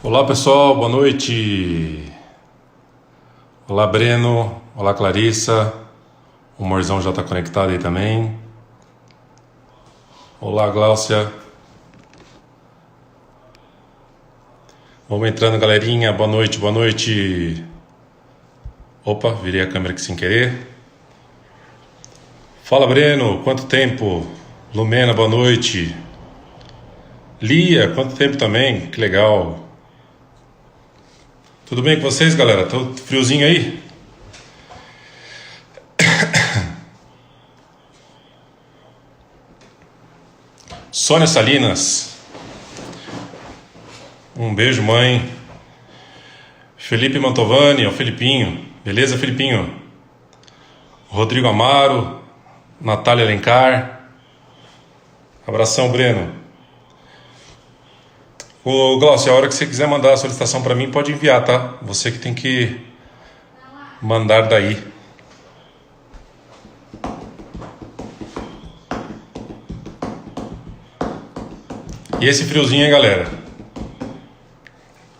Olá pessoal, boa noite. Olá Breno, olá Clarissa, o Morzão já está conectado aí também. Olá Gláucia, vamos entrando galerinha, boa noite, boa noite. Opa, virei a câmera aqui sem querer. Fala Breno, quanto tempo? Lumena, boa noite. Lia, quanto tempo também, que legal. Tudo bem com vocês galera? Tá friozinho aí? Sônia Salinas, um beijo mãe. Felipe Mantovani, o Felipinho, beleza Felipinho? Rodrigo Amaro, Natália Alencar, abração Breno. Ô Glaucio, a hora que você quiser mandar a solicitação para mim, pode enviar, tá? Você que tem que mandar daí. E esse friozinho, hein, galera?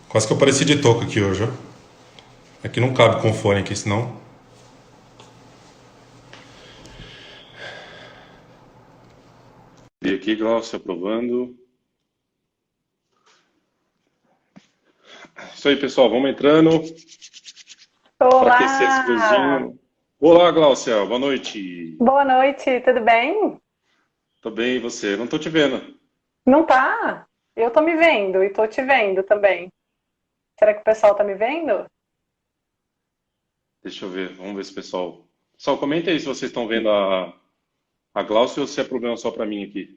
Quase que eu pareci de touca aqui hoje, ó. Aqui não cabe com fone aqui, senão... E aqui, Glaucio, aprovando. Isso aí, pessoal, vamos entrando para aquecer esse Olá! friozinho. Olá, Glaucia, boa noite. Boa noite, tudo bem? Tô bem, e você? Não tô te vendo. Não tá? Eu tô me vendo e tô te vendo também. Será que o pessoal tá me vendo? Deixa eu ver, vamos ver se o pessoal... Pessoal, comenta aí se vocês estão vendo a Glaucia ou se é problema só para mim aqui.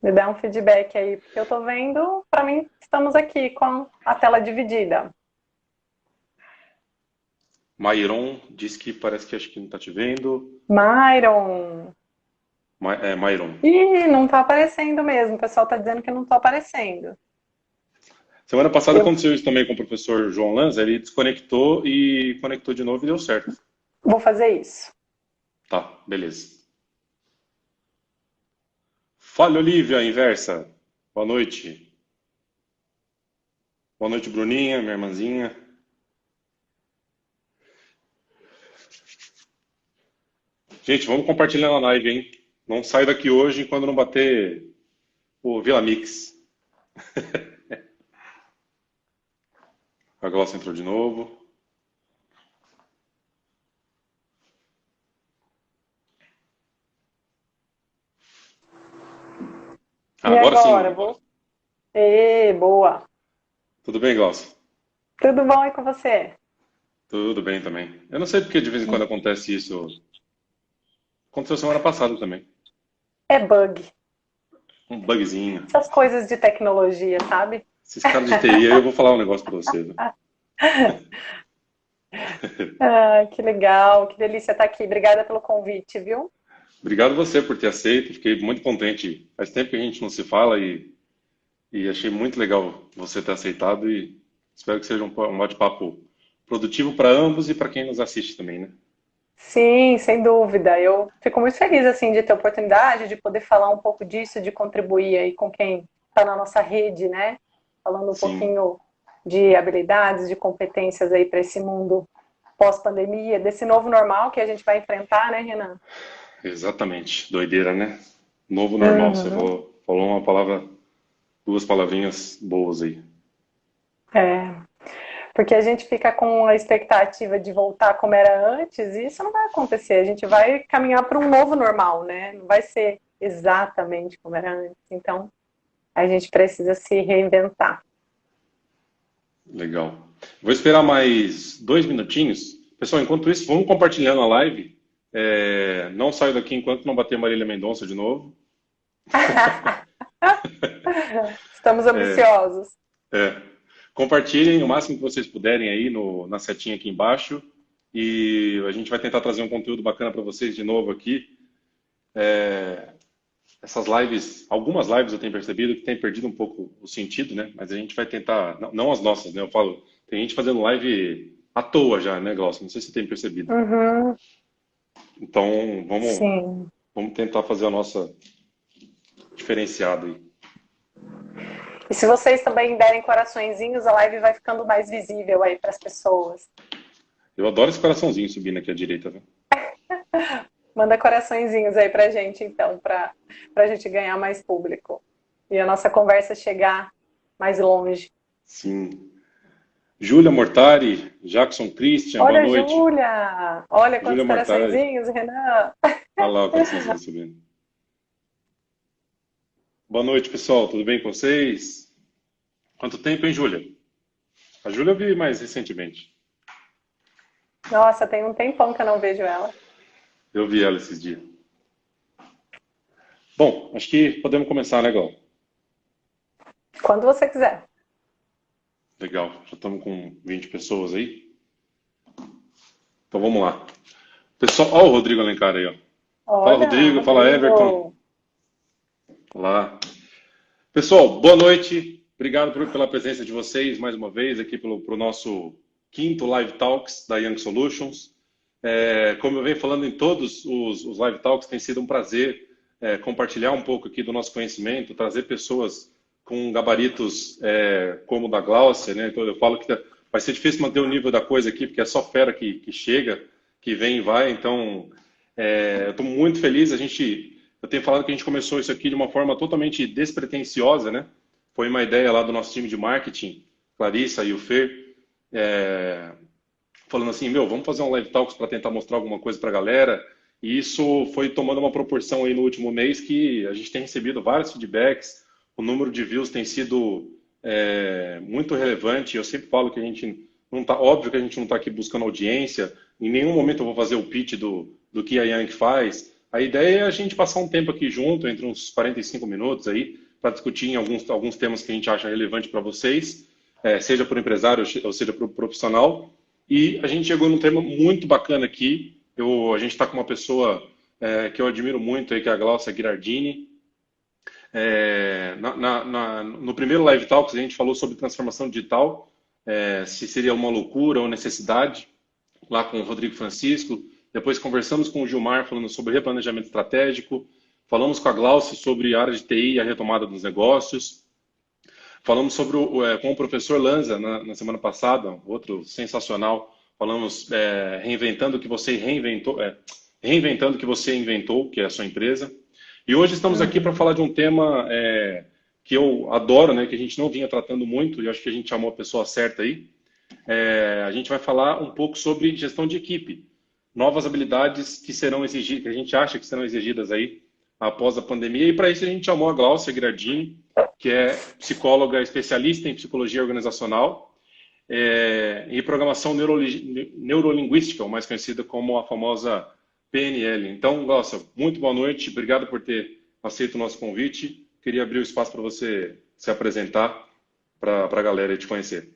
Me dá um feedback aí, porque eu tô vendo, pra mim, estamos aqui com a tela dividida. Mairon disse que parece que acho que não tá te vendo. Myron! Mairon. Ih, não tá aparecendo mesmo, o pessoal tá dizendo que não tô aparecendo. Semana passada Eu aconteceu isso também com o professor João Lanza, ele desconectou e conectou de novo e deu certo. vou fazer isso. Tá, beleza. Fala, Olivia, inversa. Boa noite. Boa noite, Bruninha, minha irmãzinha. Gente, vamos compartilhando a live, hein? Não sai daqui hoje quando não bater o Vila Mix. A Glossa entrou de novo. E Agora agora? sim. Vou. Ê, boa! Tudo bem, Glossa? Tudo bom aí com você? Tudo bem também. Eu não sei porque de vez em quando acontece isso. Aconteceu semana passada também. É bug. Um bugzinho. Essas coisas de tecnologia, sabe? Esses caras de TI, aí eu vou falar um negócio pra você, viu? Ah, que legal, que delícia estar aqui. Obrigada pelo convite, viu? Obrigado você por ter aceito. Fiquei muito contente. Faz tempo que a gente não se fala e achei muito legal você ter aceitado e espero que seja um bate-papo produtivo para ambos e para quem nos assiste também, né? Sim, sem dúvida. Eu fico muito feliz assim de ter a oportunidade de poder falar um pouco disso, de contribuir aí com quem está na nossa rede, né? Falando um Sim, pouquinho de habilidades, de competências aí para esse mundo pós-pandemia, desse novo normal que a gente vai enfrentar, né, Renan? exatamente. Doideira, né? Novo normal. Você Uhum. falou uma palavra, duas palavrinhas boas aí. É, porque a gente fica com a expectativa de voltar como era antes, e isso não vai acontecer. A gente vai caminhar para um novo normal, né? Não vai ser exatamente como era antes. Então, a gente precisa se reinventar. Legal. Vou esperar mais 2 minutinhos. Pessoal, enquanto isso, vamos compartilhando a live. Não saio daqui enquanto não bater Marília Mendonça de novo. Estamos ambiciosos. É, compartilhem o máximo que vocês puderem aí na setinha aqui embaixo. E a gente vai tentar trazer um conteúdo bacana para vocês de novo aqui. Essas lives, algumas lives eu tenho percebido que tem perdido um pouco o sentido, né? Mas a gente vai tentar, não as nossas, né? Eu falo, tem gente fazendo live à toa já, né, Glaucio? Não sei se você tem percebido. Uhum, Então, sim. vamos tentar fazer a nossa diferenciada aí. E se vocês também derem coraçõezinhos, a live vai ficando mais visível aí para as pessoas. Eu adoro esse coraçãozinho subindo aqui à direita, viu? Manda coraçõezinhos aí pra gente, então, pra gente ganhar mais público. E a nossa conversa chegar mais longe. Sim. Júlia Mortari, Jackson Christian, boa Olha, noite. Júlia! Olha quantos Júlia Mortari, coraçõezinhos, Renan! olha lá o coraçãozinho subindo. Boa noite, pessoal, tudo bem com vocês? Quanto tempo, hein, Júlia? A Júlia eu vi mais recentemente. Nossa, tem um tempão que eu não vejo ela. Eu vi ela esses dias. Bom, acho que podemos começar, né, Gal? Quando você quiser. Legal, já estamos com 20 pessoas aí. Então vamos lá. Pessoal, ó o Rodrigo Alencar aí, ó. Fala, Olha, Rodrigo, fala, Everton. Rodrigo. Olá. Pessoal, boa noite. Obrigado pela presença de vocês mais uma vez aqui pro nosso quinto Live Talks da Young Solutions. Como eu venho falando em todos os Live Talks, tem sido um prazer compartilhar um pouco aqui do nosso conhecimento, trazer pessoas com gabaritos como o da Gláucia, né? Então eu falo que vai ser difícil manter o nível da coisa aqui, porque é só fera que chega, que vem e vai. Então, eu estou muito feliz. Eu tenho falado que a gente começou isso aqui de uma forma totalmente despretensiosa, né? Foi uma ideia lá do nosso time de marketing, Clarissa e o Fer, falando assim, vamos fazer um live talks para tentar mostrar alguma coisa para a galera. E isso foi tomando uma proporção aí no último mês que a gente tem recebido vários feedbacks, o número de views tem sido muito relevante. Eu sempre falo que a gente não tá, óbvio que a gente não está aqui buscando audiência, em nenhum momento eu vou fazer o pitch do que a Young faz. A ideia é a gente passar um tempo aqui junto, entre uns 45 minutos aí, para discutir em alguns temas que a gente acha relevante para vocês, seja para o empresário ou seja para o profissional. E a gente chegou num tema muito bacana aqui. A gente está com uma pessoa que eu admiro muito, aí, que é a Glaucia Ghirardini. No primeiro Live Talks a gente falou sobre transformação digital, se seria uma loucura ou necessidade, lá com o Rodrigo Francisco. Depois conversamos com o Gilmar falando sobre replanejamento estratégico. Falamos com a Glaucia sobre a área de TI e a retomada dos negócios. Falamos com o professor Lanza na semana passada, outro sensacional. Falamos reinventando o que você reinventou, reinventando o que você inventou, que é a sua empresa. E hoje estamos aqui para falar de um tema que eu adoro, né, que a gente não vinha tratando muito, e acho que a gente chamou a pessoa certa aí. A gente vai falar um pouco sobre gestão de equipe, novas habilidades que serão exigidas, que a gente acha que serão exigidas aí após a pandemia. E para isso a gente chamou a Glaucia Ghirardini, que é psicóloga especialista em psicologia organizacional e programação neurolinguística, ou mais conhecida como a famosa PNL. Então, Glaucia, muito boa noite. Obrigado por ter aceito o nosso convite. Queria abrir o espaço para você se apresentar para a galera te conhecer.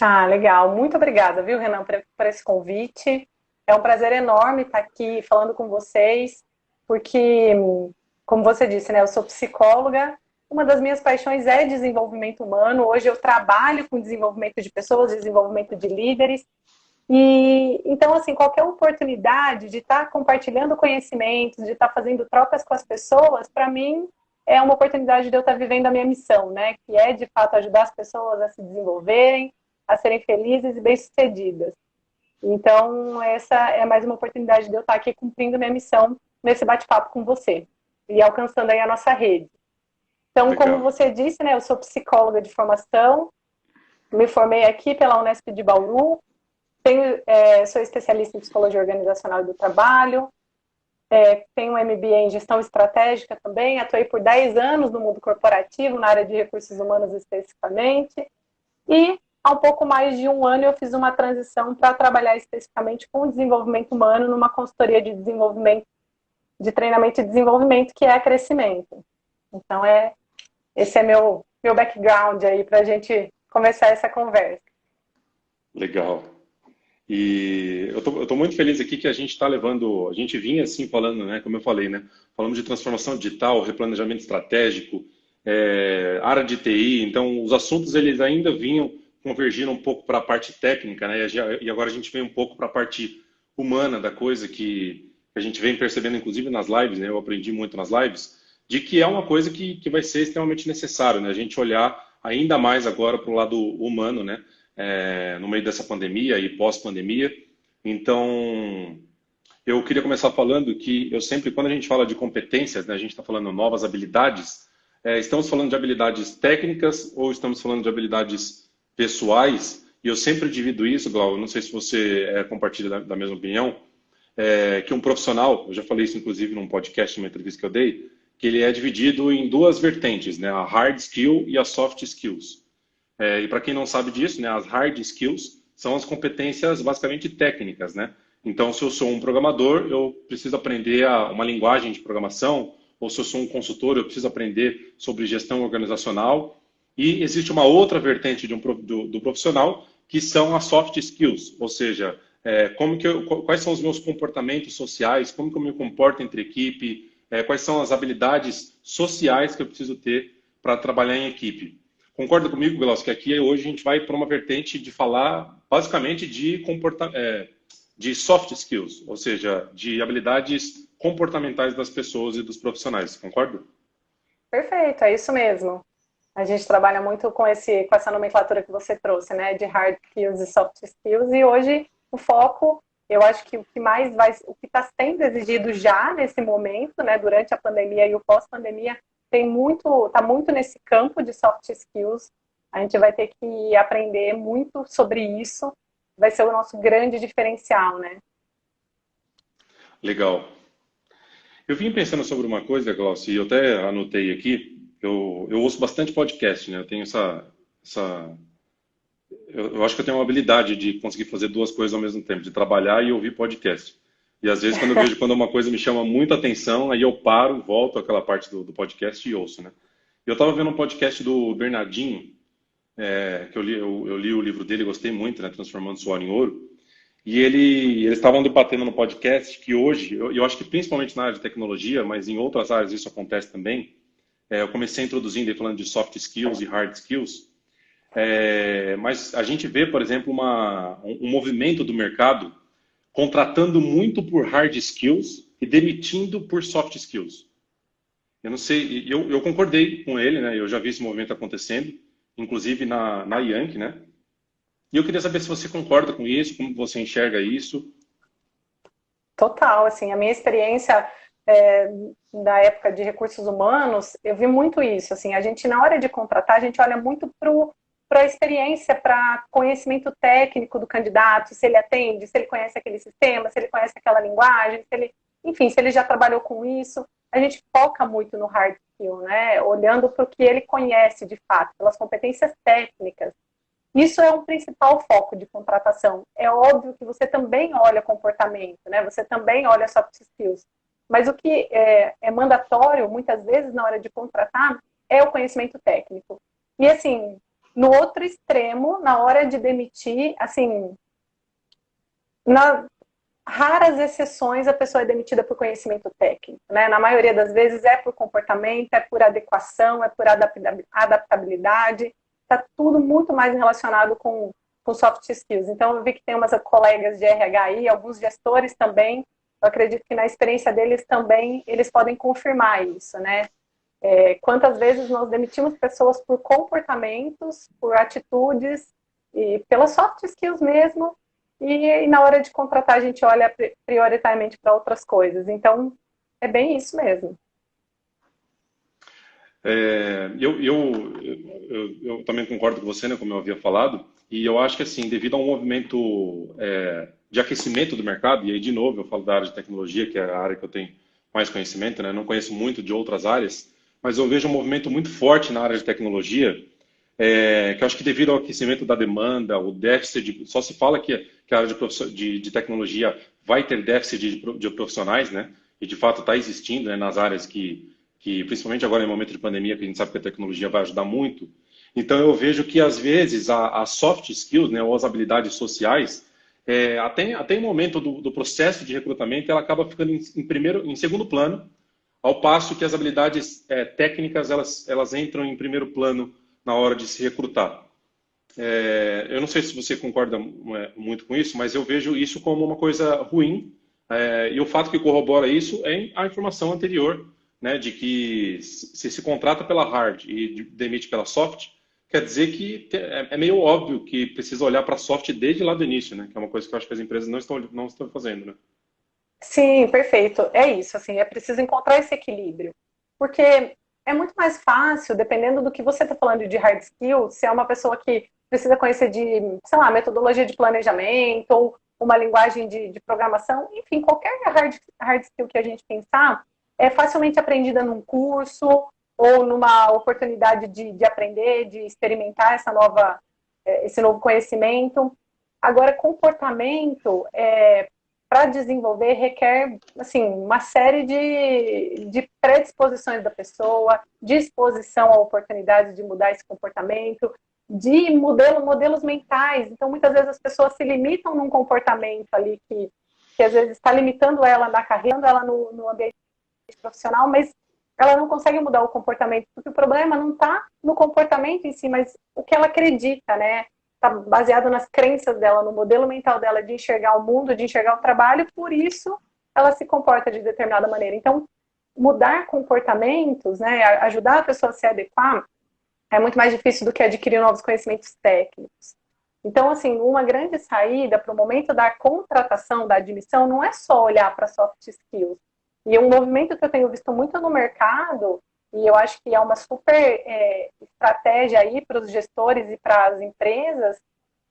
Ah, legal. Muito obrigada, viu, Renan, por esse convite. É um prazer enorme estar aqui falando com vocês, porque, como você disse, né, eu sou psicóloga. Uma das minhas paixões é desenvolvimento humano. Hoje eu trabalho com desenvolvimento de pessoas, desenvolvimento de líderes. E então, assim, qualquer oportunidade de estar compartilhando conhecimentos, de estar fazendo trocas com as pessoas, para mim é uma oportunidade de eu estar vivendo a minha missão, né? Que é, de fato, ajudar as pessoas a se desenvolverem, a serem felizes e bem-sucedidas. Então, essa é mais uma oportunidade de eu estar aqui cumprindo minha missão nesse bate-papo com você e alcançando aí a nossa rede. Então, Legal. como você disse, né, eu sou psicóloga de formação, me formei aqui pela Unesp de Bauru, sou especialista em psicologia organizacional e do trabalho, tenho um MBA em gestão estratégica também, atuei por 10 anos no mundo corporativo, na área de recursos humanos especificamente, e há um pouco mais de um ano eu fiz uma transição para trabalhar especificamente com desenvolvimento humano numa consultoria de desenvolvimento, de treinamento e desenvolvimento, que é a Crescimento. Então, esse é meu background aí para a gente começar essa conversa. Legal. E eu tô muito feliz aqui que a gente está levando, a gente vinha assim falando, né, como eu falei, né, falamos de transformação digital, replanejamento estratégico, área de TI, então os assuntos eles ainda vinham convergindo um pouco para a parte técnica, né, e agora a gente vem um pouco para a parte humana da coisa que a gente vem percebendo, inclusive nas lives, né, eu aprendi muito nas lives, de que é uma coisa que vai ser extremamente necessário, né? A gente olhar ainda mais agora para o lado humano, né? No meio dessa pandemia e pós-pandemia. Então, eu queria começar falando que eu sempre, quando a gente fala de competências, né, a gente está falando novas habilidades, estamos falando de habilidades técnicas ou estamos falando de habilidades pessoais? E eu sempre divido isso, Glauco, não sei se você compartilha da mesma opinião, que um profissional, eu já falei isso inclusive num podcast, numa entrevista que eu dei, que ele é dividido em duas vertentes, né, a hard skill e a soft skills. E para quem não sabe disso, né, as hard skills são as competências basicamente técnicas, né? Então, se eu sou um programador, eu preciso aprender uma linguagem de programação, ou se eu sou um consultor, eu preciso aprender sobre gestão organizacional. E existe uma outra vertente do profissional, que são as soft skills, ou seja, quais são os meus comportamentos sociais, como que eu me comporto entre equipe, quais são as habilidades sociais que eu preciso ter para trabalhar em equipe. Concorda comigo, Glaucio, que aqui hoje a gente vai para uma vertente de falar basicamente de soft skills, ou seja, de habilidades comportamentais das pessoas e dos profissionais, concorda? Perfeito, é isso mesmo. A gente trabalha muito com essa nomenclatura que você trouxe, né, de hard skills e soft skills, e hoje o foco, eu acho que o que está sendo exigido já nesse momento, né, durante a pandemia e o pós-pandemia, está muito nesse campo de soft skills. A gente vai ter que aprender muito sobre isso, vai ser o nosso grande diferencial, né? Legal. Eu vim pensando sobre uma coisa, Glaucio, e eu até anotei aqui. Eu ouço bastante podcast, né? Eu tenho eu acho que eu tenho uma habilidade de conseguir fazer duas coisas ao mesmo tempo, de trabalhar e ouvir podcast. E às vezes quando eu vejo quando uma coisa me chama muita atenção, aí eu paro, volto àquela parte do podcast e ouço, né? Eu estava vendo um podcast do Bernardinho, que eu li o livro dele, gostei muito, né? Transformando Suor em Ouro. E eles estavam debatendo no podcast que hoje, eu acho que principalmente na área de tecnologia, mas em outras áreas isso acontece também. Eu comecei introduzindo e falando de soft skills e hard skills. Mas a gente vê, por exemplo, um movimento do mercado contratando muito por hard skills e demitindo por soft skills. Eu não sei, eu concordei com ele, né? Eu já vi esse movimento acontecendo, inclusive na Yankee, né? E eu queria saber se você concorda com isso, como você enxerga isso. Total, assim, a minha experiência da época de recursos humanos, eu vi muito isso, assim, a gente na hora de contratar, a gente olha muito para a experiência, para conhecimento técnico do candidato, se ele atende, se ele conhece aquele sistema, se ele conhece aquela linguagem, enfim, se ele já trabalhou com isso. A gente foca muito no hard skill, né? Olhando para o que ele conhece de fato, pelas competências técnicas. Isso é um principal foco de contratação. É óbvio que você também olha comportamento, né? Você também olha soft skills. Mas o que é mandatório, muitas vezes, na hora de contratar, é o conhecimento técnico. E, assim, no outro extremo, na hora de demitir, assim, raras exceções a pessoa é demitida por conhecimento técnico, né? Na maioria das vezes é por comportamento, é por adequação, é por adaptabilidade. Está tudo muito mais relacionado com soft skills. Então, eu vi que tem umas colegas de RH aí, alguns gestores também, eu acredito que na experiência deles também, eles podem confirmar isso, né? Quantas vezes nós demitimos pessoas por comportamentos, por atitudes, e pelas soft skills mesmo, e na hora de contratar a gente olha prioritariamente para outras coisas. Então, é bem isso mesmo. Eu também concordo com você, né, como eu havia falado, e eu acho que, assim, devido a um movimento de aquecimento do mercado, e aí, de novo, eu falo da área de tecnologia, que é a área que eu tenho mais conhecimento, né, não conheço muito de outras áreas, mas eu vejo um movimento muito forte na área de tecnologia, que eu acho que devido ao aquecimento da demanda, o déficit, só se fala que a área de tecnologia vai ter déficit de profissionais, né, e de fato está existindo, né, nas áreas que principalmente agora em momento de pandemia, que a gente sabe que a tecnologia vai ajudar muito. Então eu vejo que às vezes a soft skills, né, ou as habilidades sociais, até em momento do processo de recrutamento, ela acaba ficando em segundo plano, ao passo que as habilidades técnicas elas entram em primeiro plano na hora de se recrutar. Eu não sei se você concorda muito com isso, mas eu vejo isso como uma coisa ruim, e o fato que corrobora isso é a informação anterior né, de que se contrata pela hard e demite pela soft, quer dizer que é meio óbvio que precisa olhar para a soft desde lá do início, né? Que é uma coisa que eu acho que as empresas não estão fazendo, né? Sim, perfeito. É isso, assim, é preciso encontrar esse equilíbrio. Porque é muito mais fácil, dependendo do que você está falando de hard skills, se é uma pessoa que precisa conhecer de, sei lá, metodologia de planejamento, ou uma linguagem de programação, enfim, qualquer hard skill que a gente pensar é facilmente aprendida num curso ou numa oportunidade de aprender, de experimentar esse novo conhecimento. Agora, comportamento, para desenvolver requer assim, uma série de predisposições da pessoa, disposição à oportunidade de mudar esse comportamento, de modelos mentais. Então, muitas vezes as pessoas se limitam num comportamento ali que às vezes está limitando ela na carreira, ela no ambiente profissional, mas ela não consegue mudar o comportamento, porque o problema não está no comportamento em si, mas o que ela acredita, né? Está baseado nas crenças dela, no modelo mental dela de enxergar o mundo, de enxergar o trabalho, por isso ela se comporta de determinada maneira. Então, mudar comportamentos, né, ajudar a pessoa a se adequar, é muito mais difícil do que adquirir novos conhecimentos técnicos. Então, assim, uma grande saída para o momento da contratação, da admissão, não é só olhar para soft skills. E um movimento que eu tenho visto muito no mercado, e eu acho que é uma super estratégia aí para os gestores e para as empresas,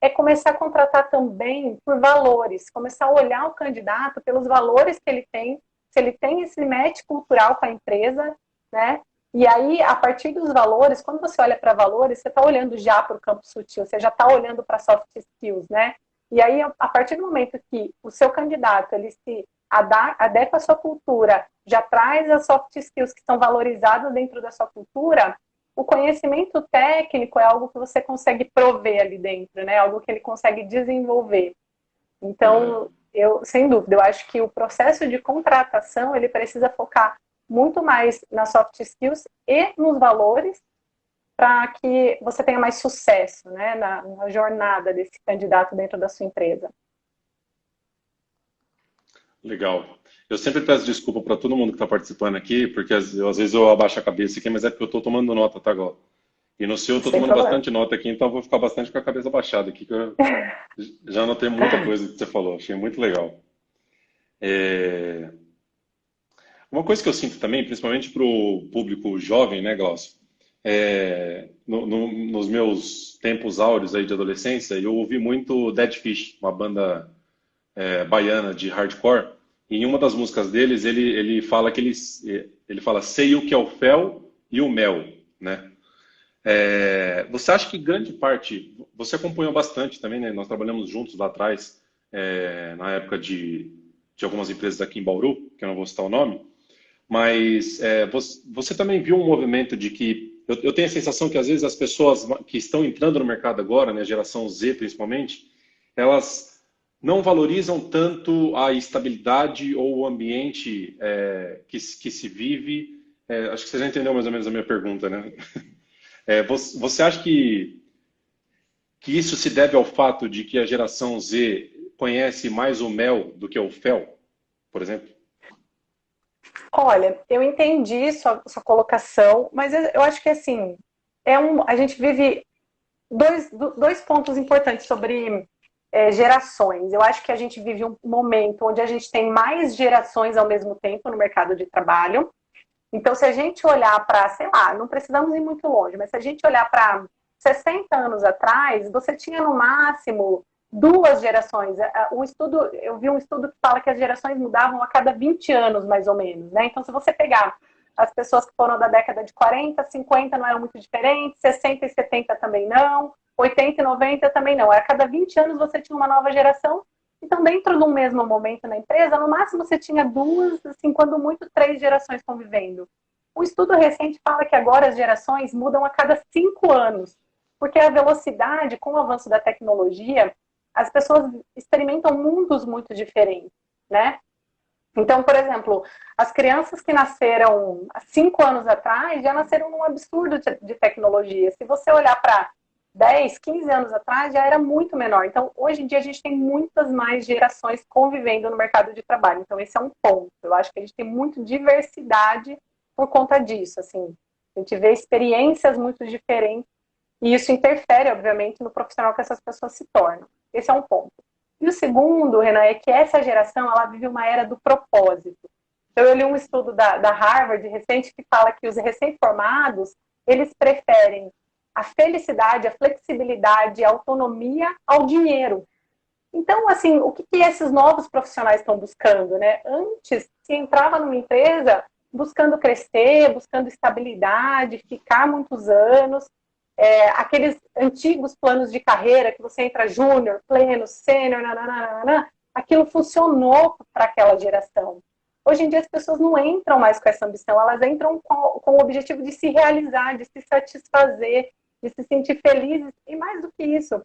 é começar a contratar também por valores, começar a olhar o candidato pelos valores que ele tem, se ele tem esse match cultural com a empresa, né? E aí, a partir dos valores, quando você olha para valores, você está olhando já para o campo sutil, você já está olhando para soft skills, né? E aí, a partir do momento que o seu candidato ele se adequa à sua cultura, já traz as soft skills que são valorizadas dentro da sua cultura, o conhecimento técnico é algo que você consegue prover ali dentro, né? Algo que ele consegue desenvolver. Então, sem dúvida, eu acho que o processo de contratação, ele precisa focar muito mais nas soft skills e nos valores para que você tenha mais sucesso, né, na jornada desse candidato dentro da sua empresa. Legal. Eu sempre peço desculpa para todo mundo que está participando aqui, porque às vezes eu abaixo a cabeça aqui, mas é porque eu estou tomando nota, tá, Glau? E no seu eu estou Sem tomando problema. bastante nota aqui, então eu vou ficar bastante com a cabeça baixada aqui, que eu já anotei muita coisa que você falou, achei muito legal. É, Uma coisa que eu sinto também, principalmente para o público jovem, né, Glaucio? Nos meus tempos áureos aí de adolescência, eu ouvi muito Dead Fish, uma banda baiana de hardcore. E em uma das músicas deles, ele fala que ele fala sei o que é o fel e o mel, né? Você acha que grande parte, você acompanhou bastante também, né? Nós trabalhamos juntos lá atrás, na época de algumas empresas aqui em Bauru, que eu não vou citar o nome, mas você também viu um movimento de que eu tenho a sensação que às vezes as pessoas que estão entrando no mercado agora, né, geração Z principalmente, elas não valorizam tanto a estabilidade ou o ambiente que se vive. Acho que você já entendeu mais ou menos a minha pergunta, né? Você acha que isso se deve ao fato de que a geração Z conhece mais o mel do que o fel, por exemplo? Olha, eu entendi sua colocação, mas eu acho que assim, a gente vive dois pontos importantes sobre gerações. Eu acho que a gente vive um momento onde a gente tem mais gerações ao mesmo tempo no mercado de trabalho. Então, se a gente olhar para, sei lá, não precisamos ir muito longe, mas se a gente olhar para 60 anos atrás, você tinha no máximo duas gerações. Eu vi um estudo que fala que as gerações mudavam a cada 20 anos, mais ou menos, né? Então, se você pegar as pessoas que foram da década de 40, 50 não eram muito diferentes, 60 e 70 também não, 80 e 90 também não. A cada 20 anos você tinha uma nova geração. Então, dentro de um mesmo momento na empresa, no máximo você tinha duas, assim, quando muito, três gerações convivendo. Um estudo recente fala que agora as gerações mudam a cada 5 anos, porque a velocidade, com o avanço da tecnologia, as pessoas experimentam mundos muito diferentes, né? Então, por exemplo, as crianças que nasceram há 5 anos atrás já nasceram num absurdo de tecnologia. Se você olhar para 10, 15 anos atrás, já era muito menor. Então, hoje em dia, a gente tem muitas mais gerações convivendo no mercado de trabalho. Então, esse é um ponto. Eu acho que a gente tem muita diversidade por conta disso, assim. A gente vê experiências muito diferentes e isso interfere, obviamente, no profissional que essas pessoas se tornam. Esse é um ponto. E o segundo, Renan, é que essa geração, ela vive uma era do propósito. Então, eu li um estudo da Harvard recente que fala que os recém-formados, eles preferem a felicidade, a flexibilidade, a autonomia ao dinheiro. Então, assim, o que esses novos profissionais estão buscando, né? Antes, se entrava numa empresa buscando crescer, buscando estabilidade, ficar muitos anos, aqueles antigos planos de carreira que você entra júnior, pleno, sênior, nananana, aquilo funcionou para aquela geração. Hoje em dia as pessoas não entram mais com essa ambição, elas entram com o objetivo de se realizar, de se satisfazer, de se sentir felizes, e mais do que isso,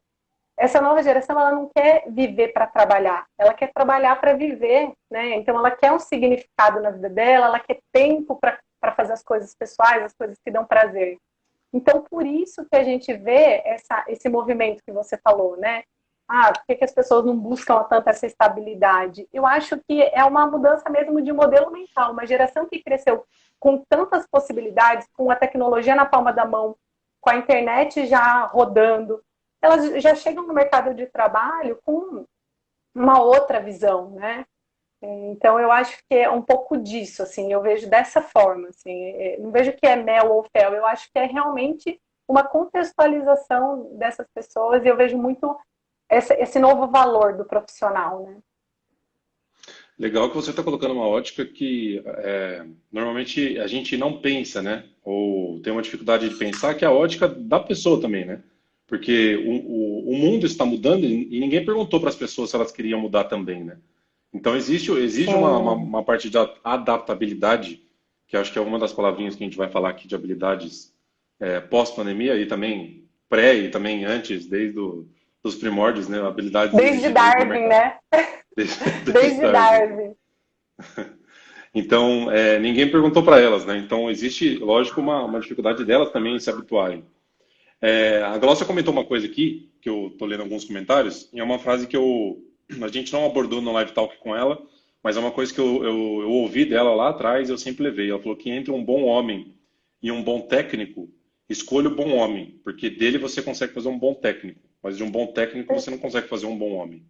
essa nova geração, ela não quer viver para trabalhar, ela quer trabalhar para viver, né? Então ela quer um significado na vida dela, ela quer tempo para fazer as coisas pessoais, as coisas que dão prazer. Então, por isso que a gente vê esse movimento que você falou, né? Ah, por que as pessoas não buscam tanto essa estabilidade? Eu acho que é uma mudança mesmo de modelo mental, uma geração que cresceu com tantas possibilidades, com a tecnologia na palma da mão, com a internet já rodando, elas já chegam no mercado de trabalho com uma outra visão, né? Então, eu acho que é um pouco disso, assim, eu vejo dessa forma, assim, não vejo que é mel ou fel, eu acho que é realmente uma contextualização dessas pessoas e eu vejo muito esse novo valor do profissional, né? Legal que você está colocando uma ótica que normalmente a gente não pensa, né? Ou tem uma dificuldade de pensar, que é a ótica da pessoa também, né? Porque o mundo está mudando e ninguém perguntou para as pessoas se elas queriam mudar também, né? Então exige Sim, uma parte de adaptabilidade, que eu acho que é uma das palavrinhas que a gente vai falar aqui de habilidades pós-pandemia e também pré e também antes, dos primórdios, né? Habilidades desde exigidas no Darwin, mercado. né? Desde Desde Darwin. Darwin. Então, ninguém perguntou para elas, né? Então, existe, lógico, uma dificuldade delas também em se habituarem. A Glócia comentou uma coisa aqui, que eu estou lendo alguns comentários, e é uma frase que a gente não abordou no Live Talk com ela, mas é uma coisa que eu ouvi dela lá atrás e eu sempre levei. Ela falou que entre um bom homem e um bom técnico, escolha o bom homem, porque dele você consegue fazer um bom técnico, mas de um bom técnico você não consegue fazer um bom homem.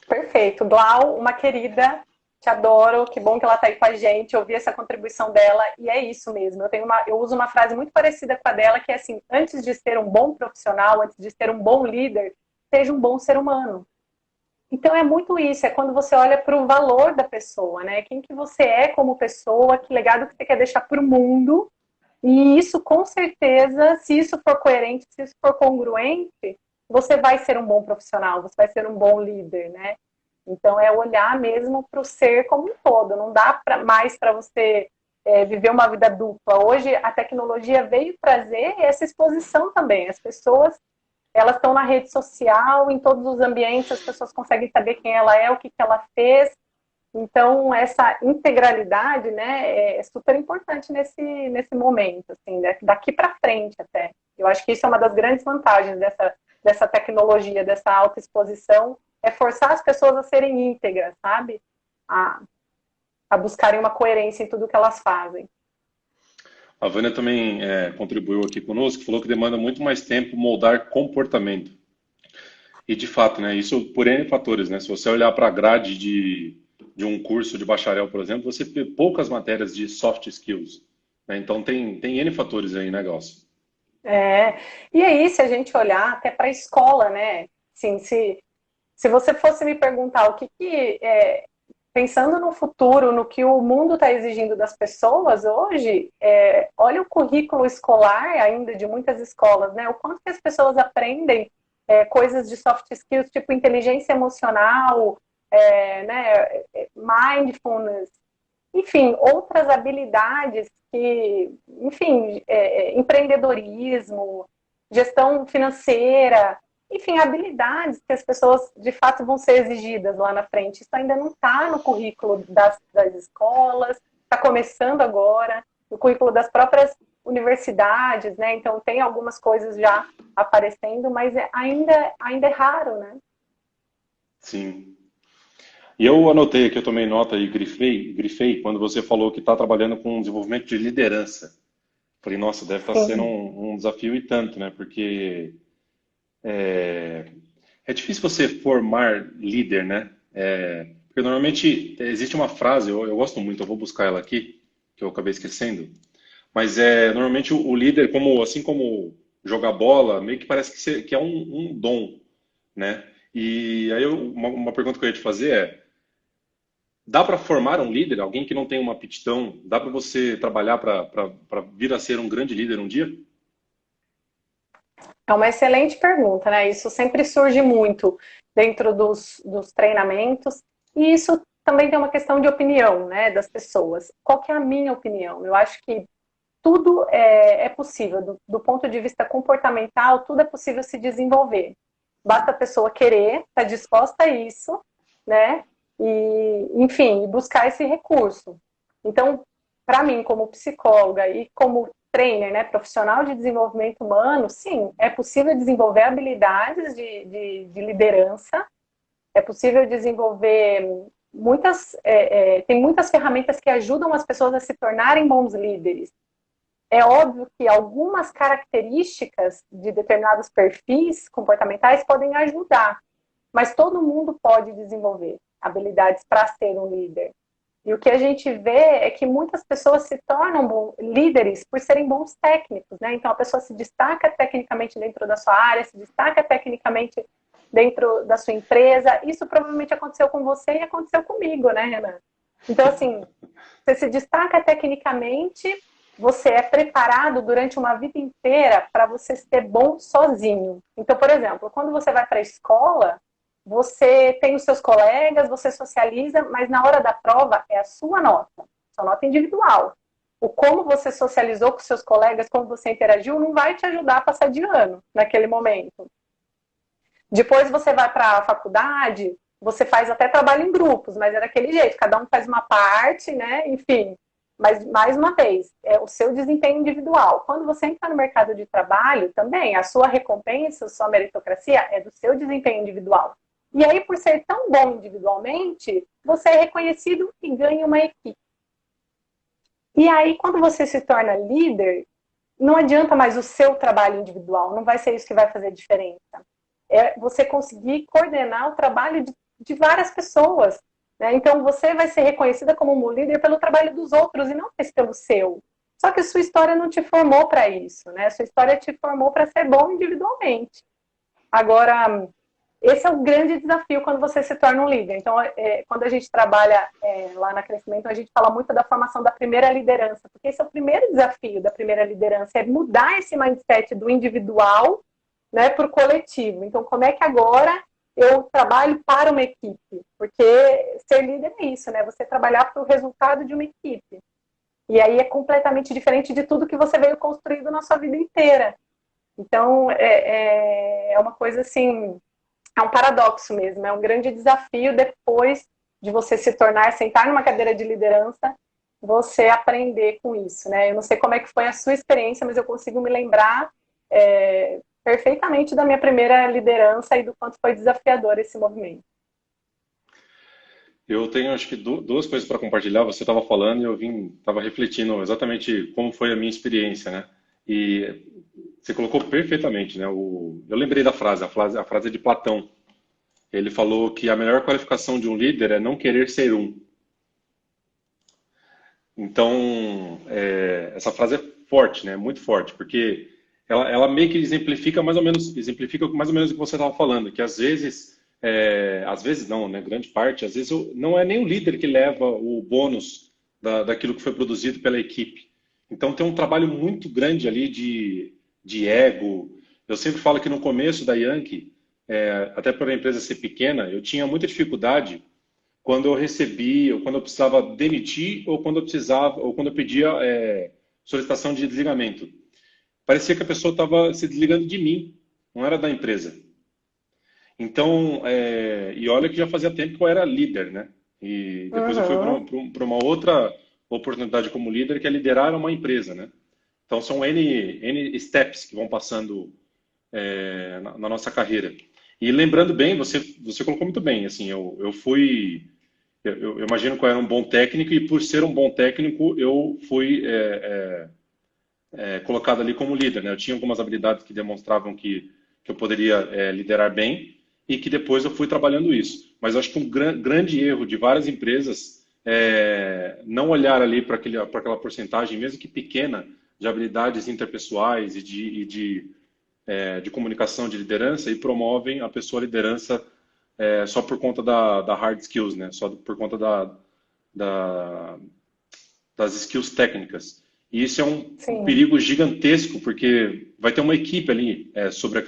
Perfeito. Glau, uma querida, te adoro, que bom que ela está aí com a gente, eu vi essa contribuição dela, e é isso mesmo. Eu uso uma frase muito parecida com a dela, que é assim, antes de ser um bom profissional, antes de ser um bom líder, seja um bom ser humano. Então é muito isso, é quando você olha para o valor da pessoa, né? Quem que você é como pessoa, que legado que você quer deixar para o mundo, e isso com certeza, se isso for coerente, se isso for congruente, você vai ser um bom profissional, você vai ser um bom líder, né? Então, é olhar mesmo para o ser como um todo. Não dá mais para você viver uma vida dupla. Hoje, a tecnologia veio trazer essa exposição também. As pessoas, elas estão na rede social, em todos os ambientes, as pessoas conseguem saber quem ela é, o que ela fez. Então, essa integralidade, né, é super importante nesse momento, assim, né, daqui para frente até. Eu acho que isso é uma das grandes vantagens dessa tecnologia, dessa autoexposição, é forçar as pessoas a serem íntegras, sabe? A, a buscarem uma coerência em tudo que elas fazem. A Vânia também contribuiu aqui conosco, falou que demanda muito mais tempo moldar comportamento. E de fato, né, isso por N fatores, né? Se você olhar para a grade de um curso de bacharel, por exemplo, você vê poucas matérias de soft skills, né? Então tem N fatores aí, né, Glaucio? É, e aí, se a gente olhar até para a escola, né? Assim, se você fosse me perguntar pensando no futuro, no que o mundo está exigindo das pessoas hoje, olha o currículo escolar ainda de muitas escolas, né? O quanto que as pessoas aprendem coisas de soft skills, tipo inteligência emocional, né? Mindfulness, enfim, outras habilidades que, enfim, empreendedorismo, gestão financeira, enfim, habilidades que as pessoas de fato vão ser exigidas lá na frente. Isso ainda não está no currículo das escolas, está começando agora, no currículo das próprias universidades, né? Então tem algumas coisas já aparecendo, mas ainda é raro, né? Sim. E eu anotei aqui, eu tomei nota e grifei quando você falou que está trabalhando com desenvolvimento de liderança. Falei, nossa, deve estar sendo Sim. um desafio e tanto, né? Porque é difícil você formar líder, né? Porque normalmente existe uma frase, eu gosto muito, eu vou buscar ela aqui, que eu acabei esquecendo, mas normalmente o líder, assim como jogar bola, meio que parece que é um dom, né? E aí uma pergunta que eu ia te fazer dá para formar um líder, alguém que não tem uma aptidão, dá para você trabalhar para vir a ser um grande líder um dia? É uma excelente pergunta, né? Isso sempre surge muito dentro dos treinamentos, e isso também tem uma questão de opinião, né, das pessoas. Qual que é a minha opinião? Eu acho que tudo é possível, do ponto de vista comportamental, tudo é possível se desenvolver. Basta a pessoa querer, estar tá disposta a isso, né? E, enfim, buscar esse recurso. Então, para mim, como psicóloga e como trainer, né, profissional de desenvolvimento humano, sim, é possível desenvolver habilidades de liderança, é possível desenvolver tem muitas ferramentas que ajudam as pessoas a se tornarem bons líderes. É óbvio que algumas características de determinados perfis comportamentais podem ajudar, mas todo mundo pode desenvolver habilidades para ser um líder. E o que a gente vê é que muitas pessoas se tornam líderes por serem bons técnicos, né? Então a pessoa se destaca tecnicamente dentro da sua área, se destaca tecnicamente dentro da sua empresa. Isso provavelmente aconteceu com você e aconteceu comigo, né, Renan? Então, assim, você se destaca tecnicamente, você é preparado durante uma vida inteira para você ser bom sozinho. Então, por exemplo, quando você vai para a escola, você tem os seus colegas, você socializa, mas na hora da prova é a sua nota individual. O como você socializou com seus colegas, como você interagiu, não vai te ajudar a passar de ano naquele momento. Depois você vai para a faculdade, você faz até trabalho em grupos, mas é daquele jeito, cada um faz uma parte, né? Enfim. Mas, mais uma vez, é o seu desempenho individual. Quando você entra no mercado de trabalho, também, a sua recompensa, a sua meritocracia é do seu desempenho individual. E aí, por ser tão bom individualmente, você é reconhecido e ganha uma equipe. E aí, quando você se torna líder, não adianta mais o seu trabalho individual, não vai ser isso que vai fazer diferença. É você conseguir coordenar o trabalho de várias pessoas. Né? Então, você vai ser reconhecida como um líder pelo trabalho dos outros e não pelo seu. Só que sua história não te formou para isso, né? Sua história te formou para ser bom individualmente. Agora, esse é o grande desafio quando você se torna um líder. Então, quando a gente trabalha lá na Crescimento, a gente fala muito da formação da primeira liderança, porque esse é o primeiro desafio da primeira liderança, é mudar esse mindset do individual, né, para o coletivo. Então, como é que agora eu trabalho para uma equipe? Porque ser líder é isso, né? Você trabalhar para o resultado de uma equipe. E aí é completamente diferente de tudo que você veio construindo na sua vida inteira. Então, é uma coisa assim, é um paradoxo mesmo, é um grande desafio depois de você se tornar, sentar numa cadeira de liderança, você aprender com isso, né? Eu não sei como é que foi a sua experiência, mas eu consigo me lembrar perfeitamente da minha primeira liderança e do quanto foi desafiador esse movimento. Eu tenho, acho que, duas coisas para compartilhar. Você estava falando e estava refletindo exatamente como foi a minha experiência, né? E você colocou perfeitamente, né? Eu lembrei da frase, a frase é de Platão. Ele falou que a melhor qualificação de um líder é não querer ser um. Então, essa frase é forte, né? Muito forte, porque ela meio que exemplifica mais ou menos o que você estava falando, que às vezes não, né? Grande parte, às vezes não é nem o líder que leva o bônus daquilo que foi produzido pela equipe. Então tem um trabalho muito grande ali de ego. Eu sempre falo que no começo da Yankee, até por a empresa ser pequena, eu tinha muita dificuldade quando eu recebia, ou quando eu precisava demitir, ou quando eu precisava, ou quando eu pedia solicitação de desligamento. Parecia que a pessoa estava se desligando de mim, não era da empresa. Então, e olha que já fazia tempo que eu era líder, né? E depois eu fui Uhum. para uma outra oportunidade como líder, que é liderar uma empresa, né? Então, são N steps que vão passando na nossa carreira. E lembrando bem, você colocou muito bem, assim, eu fui eu imagino que eu era um bom técnico e por ser um bom técnico eu fui colocado ali como líder, né? Eu tinha algumas habilidades que demonstravam que eu poderia liderar bem e que depois eu fui trabalhando isso. Mas eu acho que um grande erro de várias empresas é não olhar ali para aquela porcentagem, mesmo que pequena, de habilidades interpessoais de comunicação, de liderança e promovem a pessoa liderança só por conta da hard skills, né? Só por conta da, das skills técnicas. E isso é um Sim. perigo gigantesco, porque vai ter uma equipe ali sobre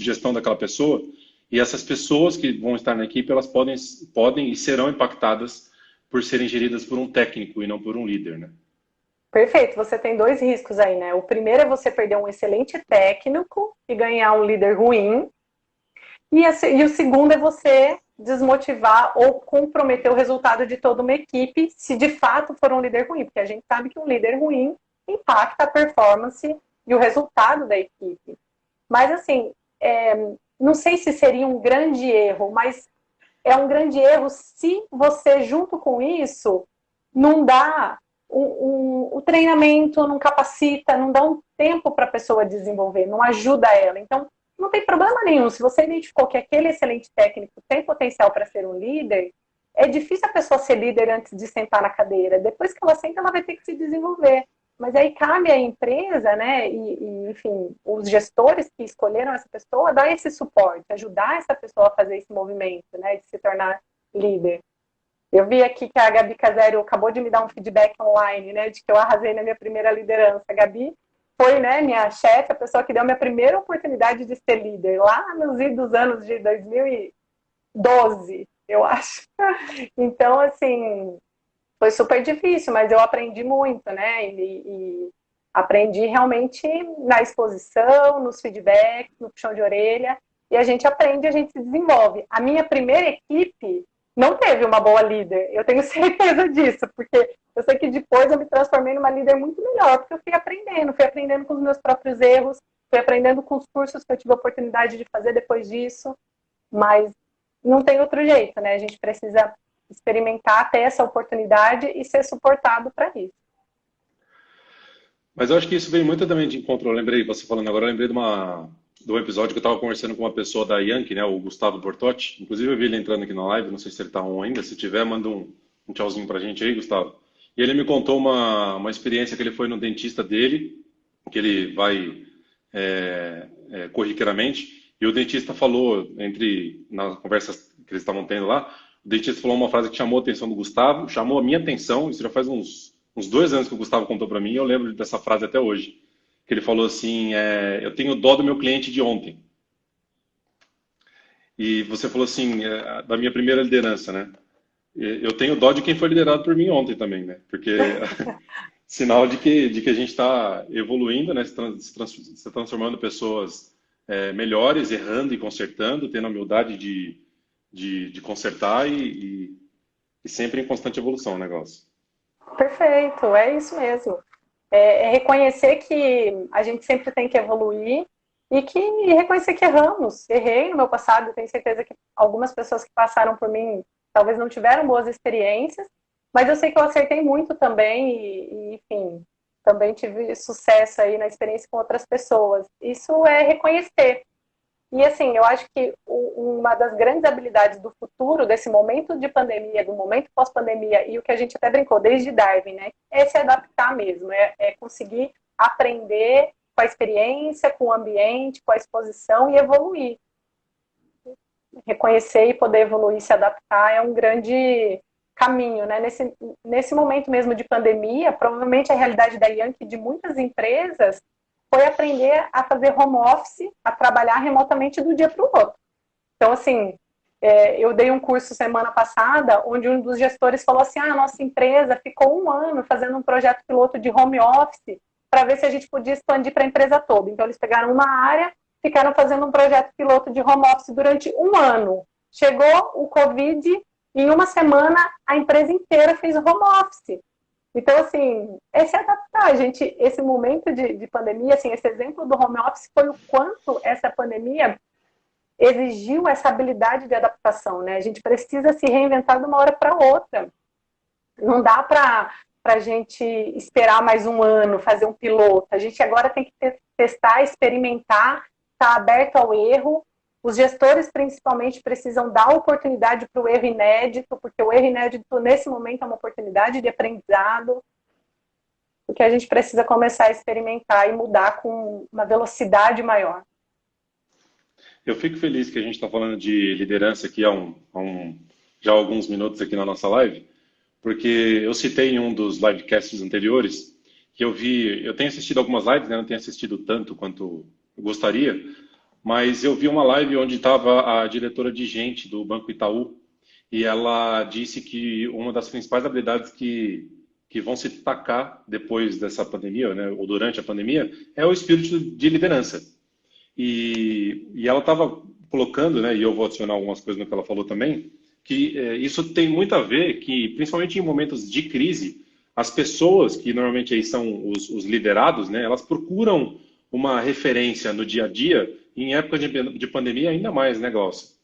gestão daquela pessoa, e essas pessoas que vão estar na equipe, elas podem e serão impactadas por serem geridas por um técnico e não por um líder, né? Perfeito, você tem dois riscos aí, né? O primeiro é você perder um excelente técnico e ganhar um líder ruim. E o segundo é você desmotivar ou comprometer o resultado de toda uma equipe, se de fato for um líder ruim, porque a gente sabe que um líder ruim impacta a performance e o resultado da equipe. Mas, assim, não sei se seria um grande erro, mas é um grande erro se você, junto com isso, não dá o treinamento, não capacita, não dá um tempo para a pessoa desenvolver, não ajuda ela. Então, não tem problema nenhum. Se você identificou que aquele excelente técnico tem potencial para ser um líder, é difícil a pessoa ser líder antes de sentar na cadeira. Depois que ela senta, ela vai ter que se desenvolver. Mas aí cabe à empresa, né, enfim, os gestores que escolheram essa pessoa, dar esse suporte, ajudar essa pessoa a fazer esse movimento, né, de se tornar líder. Eu vi aqui que a Gabi Casero acabou de me dar um feedback online, né, de que eu arrasei na minha primeira liderança. A Gabi foi, né, minha chefe, a pessoa que deu minha primeira oportunidade de ser líder, lá nos idos anos de 2012, eu acho. Então, assim, foi super difícil, mas eu aprendi muito, né, e aprendi realmente na exposição, nos feedbacks, no puxão de orelha, e a gente aprende, a gente se desenvolve. A minha primeira equipe não teve uma boa líder, eu tenho certeza disso, porque eu sei que depois eu me transformei numa líder muito melhor, porque eu fui aprendendo com os meus próprios erros, fui aprendendo com os cursos que eu tive a oportunidade de fazer depois disso, mas não tem outro jeito, né? A gente precisa experimentar, ter essa oportunidade e ser suportado para isso. Mas eu acho que isso vem muito também de encontro. Eu lembrei, você falando agora, eu lembrei de um episódio que eu estava conversando com uma pessoa da Yankee, né, o Gustavo Bortotti. Inclusive, eu vi ele entrando aqui na live, não sei se ele está on ainda. Se tiver, manda um tchauzinho pra gente aí, Gustavo. E ele me contou uma experiência que ele foi no dentista dele, que ele vai corriqueiramente, e o dentista falou, nas conversas que eles estavam tendo lá, o dentista falou uma frase que chamou a atenção do Gustavo, chamou a minha atenção, isso já faz uns 2 anos que o Gustavo contou para mim, e eu lembro dessa frase até hoje, que ele falou assim, eu tenho dó do meu cliente de ontem. E você falou assim, da minha primeira liderança, né? Eu tenho dó de quem foi liderado por mim ontem também, né? Porque sinal de que a gente está evoluindo, né? Se transformando pessoas melhores, errando e consertando, tendo a humildade de consertar e sempre em constante evolução o negócio. Perfeito, é isso mesmo. É reconhecer que a gente sempre tem que evoluir e reconhecer que erramos. Errei no meu passado, tenho certeza que algumas pessoas que passaram por mim talvez não tiveram boas experiências, mas eu sei que eu acertei muito também enfim, também tive sucesso aí na experiência com outras pessoas. Isso é reconhecer. E assim, eu acho que uma das grandes habilidades do futuro, desse momento de pandemia, do momento pós-pandemia, e o que a gente até brincou desde Darwin, né? É se adaptar mesmo, é conseguir aprender com a experiência, com o ambiente, com a exposição e evoluir. Reconhecer e poder evoluir, se adaptar é um grande caminho, né? Nesse momento mesmo de pandemia, provavelmente a realidade da Yankee de muitas empresas foi aprender a fazer home office, a trabalhar remotamente do dia para o outro. Então, assim, eu dei um curso semana passada, onde um dos gestores falou assim, a nossa empresa ficou 1 ano fazendo um projeto piloto de home office para ver se a gente podia expandir para a empresa toda. Então, eles pegaram uma área, ficaram fazendo um projeto piloto de home office durante 1 ano. Chegou o Covid, e em 1 semana a empresa inteira fez home office. Então, assim, é se adaptar. Gente, esse momento de pandemia, assim, esse exemplo do home office foi o quanto essa pandemia exigiu essa habilidade de adaptação, né? A gente precisa se reinventar de uma hora para outra. Não dá para a gente esperar mais um ano, fazer um piloto. A gente agora tem que testar, experimentar, estar aberto ao erro. Os gestores, principalmente, precisam dar oportunidade para o erro inédito, porque o erro inédito, nesse momento, é uma oportunidade de aprendizado, porque a gente precisa começar a experimentar e mudar com uma velocidade maior. Eu fico feliz que a gente está falando de liderança aqui já há alguns minutos aqui na nossa live, porque eu citei em um dos livecasts anteriores que eu tenho assistido algumas lives, né, não tenho assistido tanto quanto eu gostaria, mas eu vi uma live onde estava a diretora de gente do Banco Itaú e ela disse que uma das principais habilidades que vão se destacar depois dessa pandemia, né, ou durante a pandemia, é o espírito de liderança. E ela estava colocando, né, e eu vou adicionar algumas coisas no que ela falou também, que isso tem muito a ver que, principalmente em momentos de crise, as pessoas que normalmente aí são os liderados, né, elas procuram uma referência no dia a dia, e em época de pandemia ainda mais, né, Glaucio?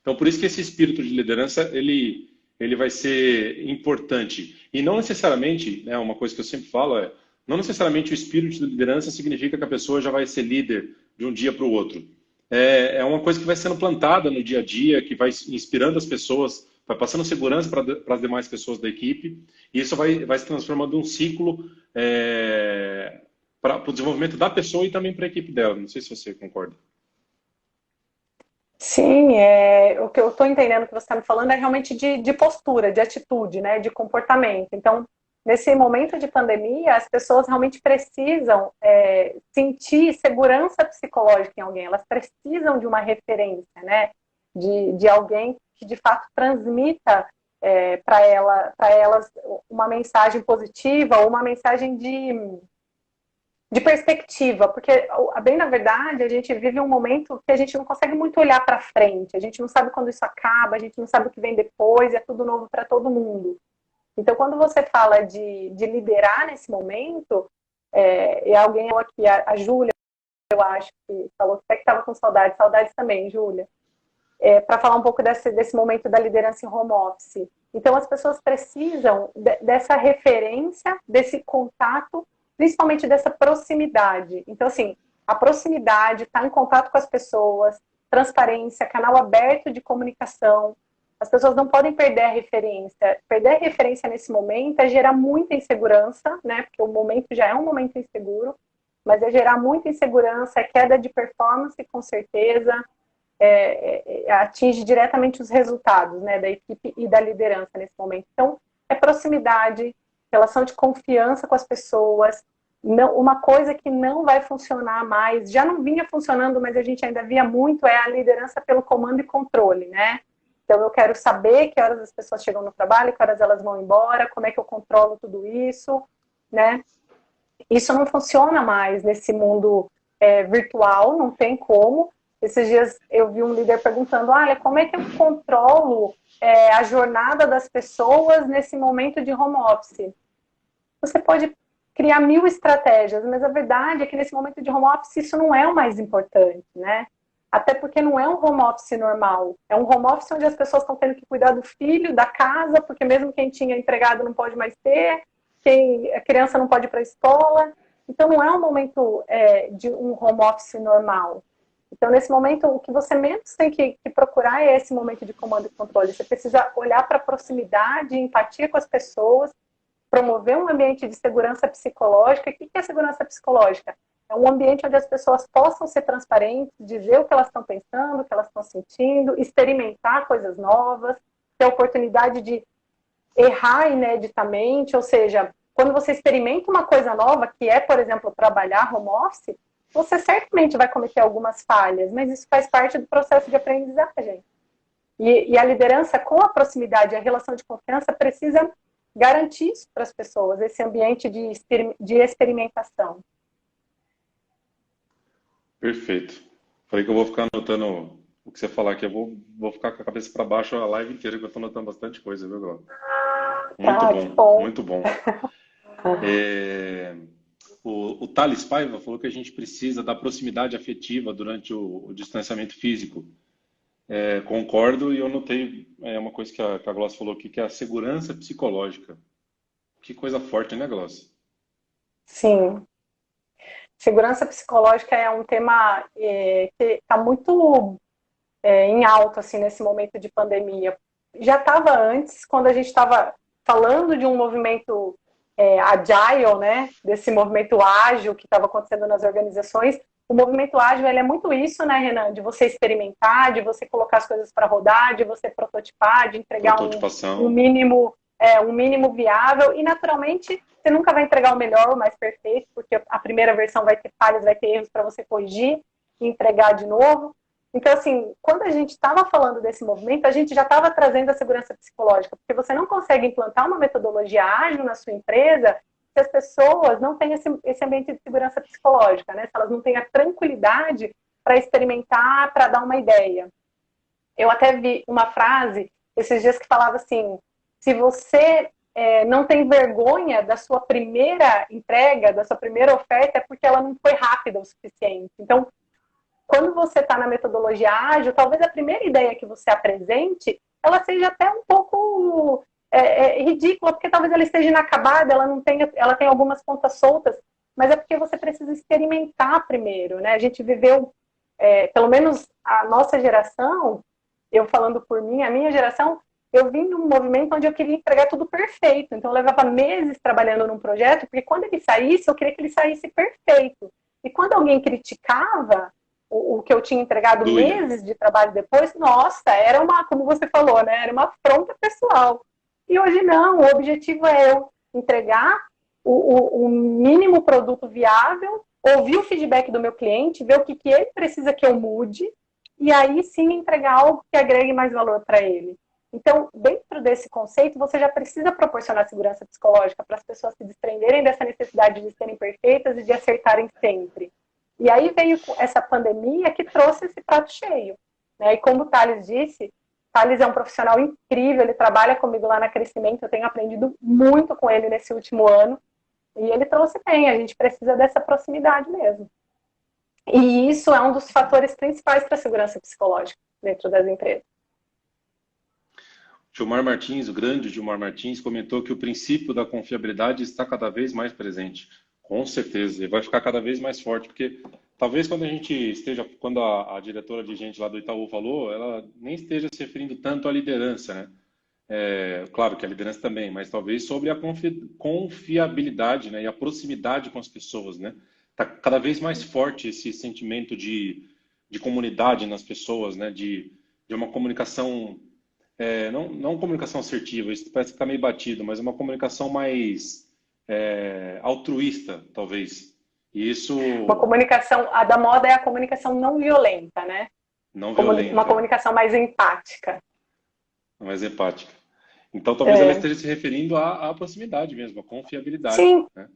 Então, por isso que esse espírito de liderança, ele vai ser importante. E não necessariamente, né, uma coisa que eu sempre falo não necessariamente o espírito de liderança significa que a pessoa já vai ser líder de um dia para o outro. É uma coisa que vai sendo plantada no dia a dia, que vai inspirando as pessoas, vai passando segurança para as demais pessoas da equipe, e isso vai se transformando em um ciclo para o desenvolvimento da pessoa e também para a equipe dela. Não sei se você concorda. Sim, o que eu estou entendendo que você está me falando é realmente de postura, de atitude, né, de comportamento. Então, nesse momento de pandemia, as pessoas realmente precisam sentir segurança psicológica em alguém, elas precisam de uma referência, né, de alguém que de fato transmita para elas uma mensagem positiva ou uma mensagem de perspectiva, porque, bem na verdade, a gente vive um momento que a gente não consegue muito olhar para frente, a gente não sabe quando isso acaba, a gente não sabe o que vem depois, é tudo novo para todo mundo. Então, quando você fala de liderar nesse momento, e alguém aqui, a Júlia, eu acho que falou que até que estava com saudades, saudades também, Júlia, para falar um pouco desse momento da liderança em home office. Então, as pessoas precisam dessa referência, desse contato, principalmente dessa proximidade. Então, assim, a proximidade, estar em contato com as pessoas, transparência, canal aberto de comunicação. As pessoas não podem perder a referência. Perder a referência nesse momento é gerar muita insegurança, né? Porque o momento já é um momento inseguro, mas é gerar muita insegurança, é queda de performance, com certeza, atinge diretamente os resultados, né, da equipe e da liderança nesse momento. Então, é proximidade, relação de confiança com as pessoas. Não, uma coisa que não vai funcionar mais, já não vinha funcionando, mas a gente ainda via muito, é a liderança pelo comando e controle, né? Então, eu quero saber que horas as pessoas chegam no trabalho, que horas elas vão embora, como é que eu controlo tudo isso, né? Isso não funciona mais nesse mundo virtual, não tem como. Esses dias eu vi um líder perguntando, olha, como é que eu controlo a jornada das pessoas nesse momento de home office? Você pode criar 1000 estratégias, mas a verdade é que nesse momento de home office isso não é o mais importante, né? Até porque não é um home office normal. É um home office onde as pessoas estão tendo que cuidar do filho, da casa, porque mesmo quem tinha empregado não pode mais ter, a criança não pode ir para a escola. Então não é um momento de um home office normal. Então, nesse momento, o que você menos tem que procurar é esse momento de comando e controle. Você precisa olhar para a proximidade, empatia com as pessoas, promover um ambiente de segurança psicológica. O que é segurança psicológica? É um ambiente onde as pessoas possam ser transparentes, dizer o que elas estão pensando, o que elas estão sentindo, experimentar coisas novas, ter a oportunidade de errar ineditamente, ou seja, quando você experimenta uma coisa nova, que é, por exemplo, trabalhar home office, você certamente vai cometer algumas falhas, mas isso faz parte do processo de aprendizagem. E a liderança com a proximidade e a relação de confiança precisa garantir isso para as pessoas, esse ambiente de experimentação. Perfeito. Falei que eu vou ficar anotando o que você falar aqui. Eu vou ficar com a cabeça para baixo a live inteira, que eu estou anotando bastante coisa, viu, Glauco? Muito Tá, que bom, bom. muito bom. O Thales Paiva falou que a gente precisa da proximidade afetiva durante o distanciamento físico. Concordo, e eu notei uma coisa que a Gloss falou aqui, que é a segurança psicológica. Que coisa forte, né, Gloss? Sim. Segurança psicológica é um tema que está muito em alta assim, nesse momento de pandemia. Já estava antes, quando a gente estava falando de um movimento agile, né? Desse movimento ágil que estava acontecendo nas organizações. O movimento ágil ele é muito isso, né, Renan? De você experimentar, de você colocar as coisas para rodar, de você prototipar, de entregar Prototipação. um mínimo viável. E, naturalmente, você nunca vai entregar o melhor, o mais perfeito, porque a primeira versão vai ter falhas, vai ter erros para você corrigir e entregar de novo. Então, assim, quando a gente estava falando desse movimento, a gente já estava trazendo a segurança psicológica, porque você não consegue implantar uma metodologia ágil na sua empresa se as pessoas não têm esse ambiente de segurança psicológica, né? Se elas não têm a tranquilidade para experimentar, para dar uma ideia. Eu até vi uma frase esses dias que falava assim, se você não tem vergonha da sua primeira entrega, da sua primeira oferta, é porque ela não foi rápida o suficiente. Então, quando você está na metodologia ágil, talvez a primeira ideia que você apresente, ela seja até um pouco ridícula, porque talvez ela esteja inacabada, ela tem algumas pontas soltas, mas é porque você precisa experimentar primeiro, né? A gente viveu, pelo menos a nossa geração, eu falando por mim, a minha geração, eu vim num movimento onde eu queria entregar tudo perfeito, então eu levava meses trabalhando num projeto, porque quando ele saísse, eu queria que ele saísse perfeito. E quando alguém criticava o que eu tinha entregado Doía. meses de trabalho depois, nossa, era uma, como você falou, né? Era uma afronta pessoal. E hoje não, o objetivo é eu entregar o mínimo produto viável, ouvir o feedback do meu cliente, ver o que ele precisa que eu mude, e aí sim entregar algo que agregue mais valor para ele. Então, dentro desse conceito, você já precisa proporcionar segurança psicológica para as pessoas se desprenderem dessa necessidade de serem perfeitas e de acertarem sempre. E aí veio essa pandemia que trouxe esse prato cheio, né? E como o Thales disse, Thales é um profissional incrível, ele trabalha comigo lá na Crescimento, eu tenho aprendido muito com ele nesse último ano, e ele trouxe bem, a gente precisa dessa proximidade mesmo. E isso é um dos fatores principais para a segurança psicológica dentro das empresas. Gilmar Martins, o grande Gilmar Martins, comentou que o princípio da confiabilidade está cada vez mais presente. Com certeza, e vai ficar cada vez mais forte, porque talvez quando a gente esteja, quando a diretora de gente lá do Itaú falou, ela nem esteja se referindo tanto à liderança, né? Claro que a liderança também, mas talvez sobre a confiabilidade, né? E a proximidade com as pessoas, né? Está cada vez mais forte esse sentimento de comunidade nas pessoas, né? De uma comunicação, não comunicação assertiva, isso parece que está meio batido, mas uma comunicação mais altruísta, talvez. E isso Uma comunicação, a da moda é a comunicação não violenta, né? não Uma violenta, comunicação mais empática. mais empática. Então, talvez ela esteja se referindo à proximidade mesmo, à confiabilidade, Sim, né?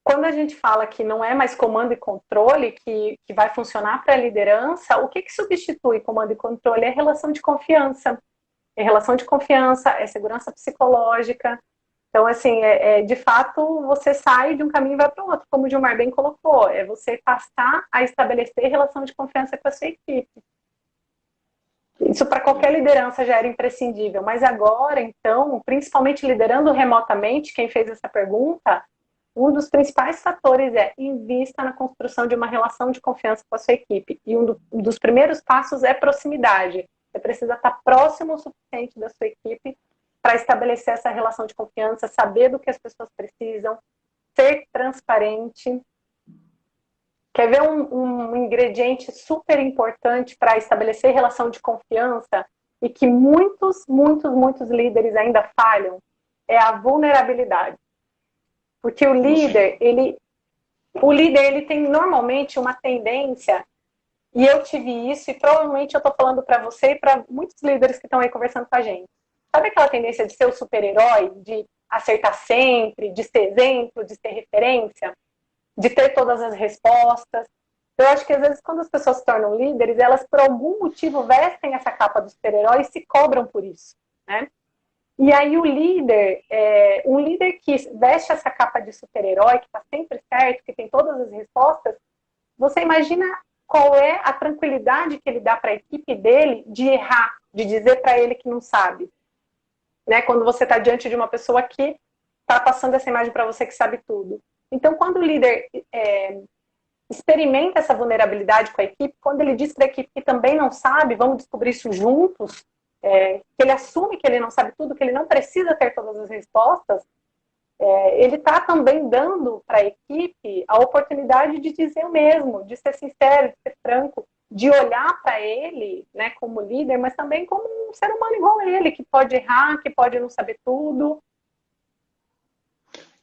quando a gente fala que não é mais comando e controle que vai funcionar para a liderança, o que substitui comando e controle? É relação de confiança. É relação de confiança, é segurança psicológica. Então, assim, de fato, você sai de um caminho e vai para o outro, como o Gilmar bem colocou. É você passar a estabelecer relação de confiança com a sua equipe. Isso para qualquer liderança já era imprescindível. Mas agora, então, principalmente liderando remotamente, quem fez essa pergunta, um dos principais fatores é invista na construção de uma relação de confiança com a sua equipe. E um dos primeiros passos é proximidade. Você precisa estar próximo o suficiente da sua equipe para estabelecer essa relação de confiança, saber do que as pessoas precisam, ser transparente. Quer ver um ingrediente super importante para estabelecer relação de confiança e que muitos líderes ainda falham? É a vulnerabilidade. Porque o líder, ele tem normalmente uma tendência, e eu tive isso, e provavelmente eu estou falando para você e para muitos líderes que estão aí conversando com a gente. Sabe aquela tendência de ser o super-herói, de acertar sempre, de ser exemplo, de ser referência, de ter todas as respostas? Eu acho que às vezes quando as pessoas se tornam líderes, elas por algum motivo vestem essa capa do super-herói e se cobram por isso, né? E aí o líder, um líder que veste essa capa de super-herói, que está sempre certo, que tem todas as respostas, você imagina qual é a tranquilidade que ele dá para a equipe dele de errar, de dizer para ele que não sabe. Né? Quando você está diante de uma pessoa que está passando essa imagem para você que sabe tudo. Então, quando o líder experimenta essa vulnerabilidade com a equipe, quando ele diz para a equipe que também não sabe, vamos descobrir isso juntos, que ele assume que ele não sabe tudo, que ele não precisa ter todas as respostas, ele está também dando para a equipe a oportunidade de dizer o mesmo, de ser sincero, de ser franco, de olhar para ele, né, como líder, mas também como um ser humano igual a ele, que pode errar, que pode não saber tudo.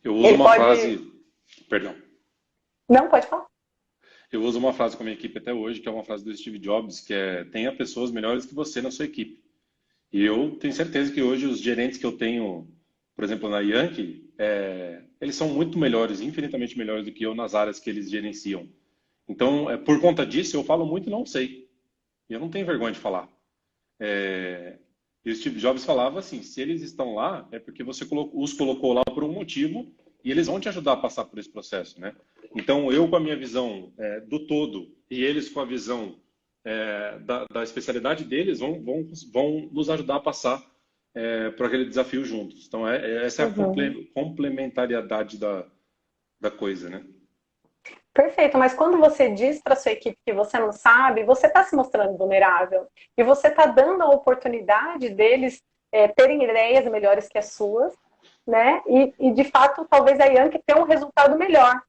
Eu uso Ele uma pode... frase, perdão, Não, pode falar. eu uso uma frase com a minha equipe até hoje, que é uma frase do Steve Jobs, que é: tenha pessoas melhores que você na sua equipe. E eu tenho certeza que hoje os gerentes que eu tenho, por exemplo, na Yankee, eles são muito melhores, infinitamente melhores do que eu nas áreas que eles gerenciam. Então, por conta disso, eu falo muito e não sei. E eu não tenho vergonha de falar. E o Steve Jobs falava assim: se eles estão lá, é porque você os colocou lá por um motivo e eles vão te ajudar a passar por esse processo, né? Então, eu com a minha visão do todo e eles com a visão da especialidade deles vão nos ajudar a passar por aquele desafio juntos. Então, essa é a Uhum. complementariedade da coisa, né? Perfeito, mas quando você diz para sua equipe que você não sabe, você está se mostrando vulnerável. E você está dando a oportunidade deles terem ideias melhores que as suas, né? E de fato, talvez a Yankee tenha um resultado melhor.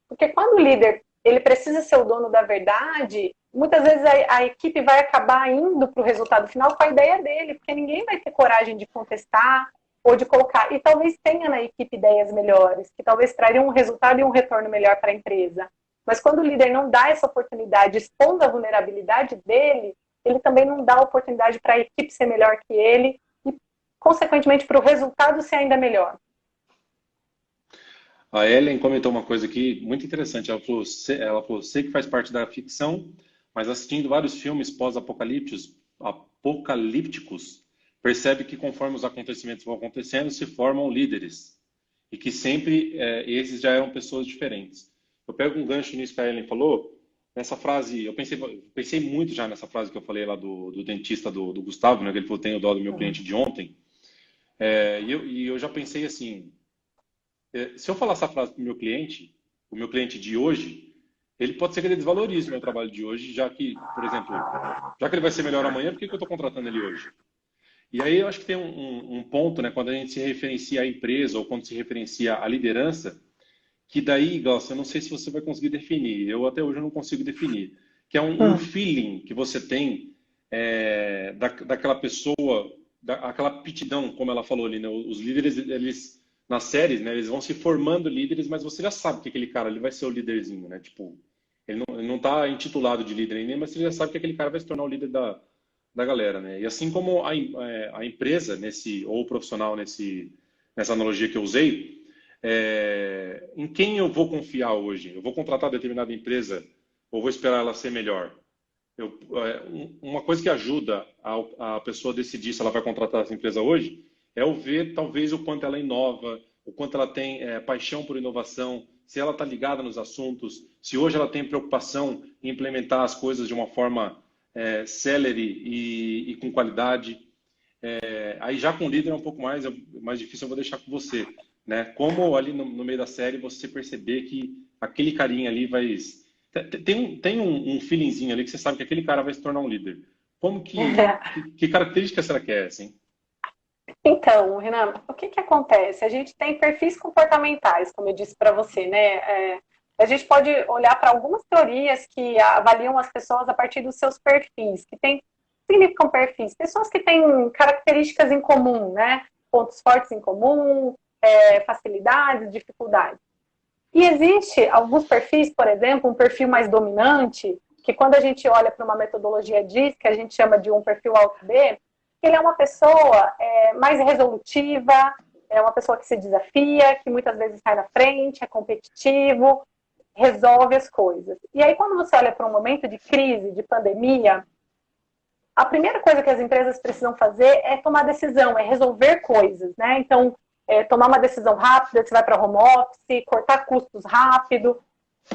Porque quando o líder ele precisa ser o dono da verdade, muitas vezes a equipe vai acabar indo para o resultado final com a ideia dele, porque ninguém vai ter coragem de contestar ou de colocar. E talvez tenha na equipe ideias melhores, que talvez trariam um resultado e um retorno melhor para a empresa. Mas quando o líder não dá essa oportunidade, expondo a vulnerabilidade dele, ele também não dá a oportunidade para a equipe ser melhor que ele e, consequentemente, para o resultado ser ainda melhor. A Ellen comentou uma coisa aqui muito interessante. Ela falou, sei que faz parte da ficção, mas assistindo vários filmes apocalípticos, percebe que conforme os acontecimentos vão acontecendo, se formam líderes. E que sempre esses já eram pessoas diferentes. Eu pego um gancho nisso que a Ellen falou. Nessa frase, eu pensei muito já nessa frase que eu falei lá do dentista do Gustavo, né, que ele falou: tenho dó do meu cliente de ontem. E eu já pensei assim: se eu falar essa frase para o meu cliente de hoje, ele pode ser que ele desvalorize o meu trabalho de hoje, já que, por exemplo, já que ele vai ser melhor amanhã, por que eu estou contratando ele hoje? E aí eu acho que tem um ponto, né, quando a gente se referencia à empresa ou quando se referencia à liderança, que daí, Glaucio, eu não sei se você vai conseguir definir, eu até hoje não consigo definir, que é um Hum. feeling que você tem daquela pessoa, aquela aptidão, como ela falou ali, né? Os líderes, eles, nas séries, né, eles vão se formando líderes, mas você já sabe que aquele cara ele vai ser o líderzinho, né? Tipo, ele não tá intitulado de líder ainda, mas você já sabe que aquele cara vai se tornar o líder da galera, né? E assim como a empresa, ou o profissional nessa analogia que eu usei, em quem eu vou confiar hoje? Eu vou contratar determinada empresa ou vou esperar ela ser melhor? Uma coisa que ajuda a pessoa a decidir se ela vai contratar essa empresa hoje é o ver, talvez, o quanto ela inova, o quanto ela tem paixão por inovação, se ela está ligada nos assuntos, se hoje ela tem preocupação em implementar as coisas de uma forma célere e com qualidade. Aí já com o líder é um pouco mais difícil, eu vou deixar com você, né? Como ali no meio da série você perceber que aquele carinha ali vai... Tem um feelingzinho ali que você sabe que aquele cara vai se tornar um líder. Como que característica será que é essa, hein? Então, Renan, o que que acontece? A gente tem perfis comportamentais, como eu disse para você, né? A gente pode olhar para algumas teorias que avaliam as pessoas a partir dos seus perfis, significam perfis, pessoas que têm características em comum, né? Pontos fortes em comum, facilidades, dificuldades. E existe alguns perfis, por exemplo, um perfil mais dominante, que quando a gente olha para uma metodologia DISC, que a gente chama de um perfil alto B, ele é uma pessoa mais resolutiva, é uma pessoa que se desafia, que muitas vezes sai na frente, é competitivo, resolve as coisas. E aí, quando você olha para um momento de crise, de pandemia, a primeira coisa que as empresas precisam fazer é tomar decisão, é resolver coisas, né? Então, tomar uma decisão rápida, se vai para home office, cortar custos rápido.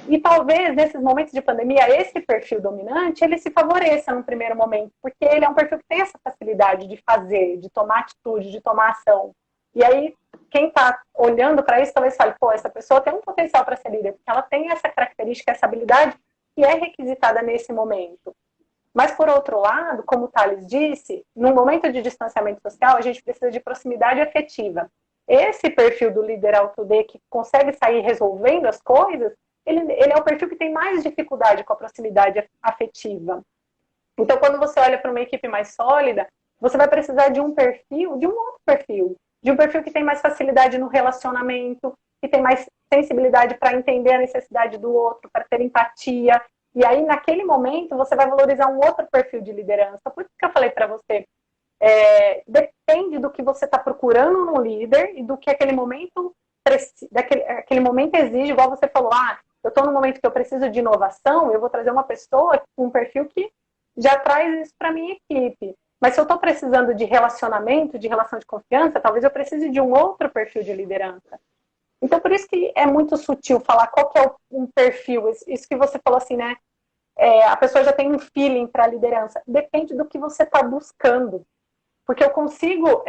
E talvez, nesses momentos de pandemia, esse perfil dominante, ele se favoreça num primeiro momento, porque ele é um perfil que tem essa facilidade de fazer, de tomar atitude, de tomar ação. E aí, quem está olhando para isso, talvez fale, pô, essa pessoa tem um potencial para ser líder, porque ela tem essa característica, essa habilidade que é requisitada nesse momento. Mas, por outro lado, como o Thales disse, num momento de distanciamento social, a gente precisa de proximidade afetiva. Esse perfil do líder auto D que consegue sair resolvendo as coisas, ele é o perfil que tem mais dificuldade com a proximidade afetiva. Então, quando você olha para uma equipe mais sólida, você vai precisar de um perfil, de um outro perfil, de um perfil que tem mais facilidade no relacionamento, que tem mais sensibilidade para entender a necessidade do outro, para ter empatia. E aí, naquele momento, você vai valorizar um outro perfil de liderança. Por isso que eu falei para você, depende do que você está procurando no líder e do que aquele momento exige, igual você falou, eu estou no momento que eu preciso de inovação, eu vou trazer uma pessoa com um perfil que já traz isso para a minha equipe. Mas se eu estou precisando de relacionamento, de relação de confiança, talvez eu precise de um outro perfil de liderança. Então, por isso que é muito sutil falar qual que é um perfil. Isso que você falou assim, né? A pessoa já tem um feeling para a liderança. Depende do que você está buscando. Porque eu consigo,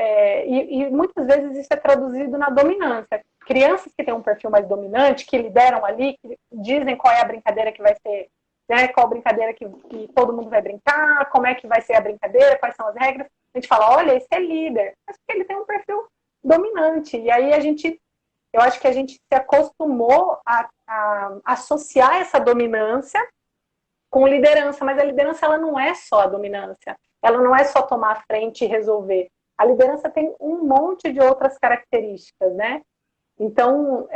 e muitas vezes isso é traduzido na dominância. Crianças que têm um perfil mais dominante, que lideram ali, que dizem qual é a brincadeira que vai ser, né, qual brincadeira que todo mundo vai brincar, como é que vai ser a brincadeira, quais são as regras. A gente fala, olha, esse é líder. Mas porque ele tem um perfil dominante. E aí eu acho que a gente se acostumou a associar essa dominância com liderança, mas a liderança ela não é só a dominância, ela não é só tomar a frente e resolver. A liderança tem um monte de outras características, né? Então,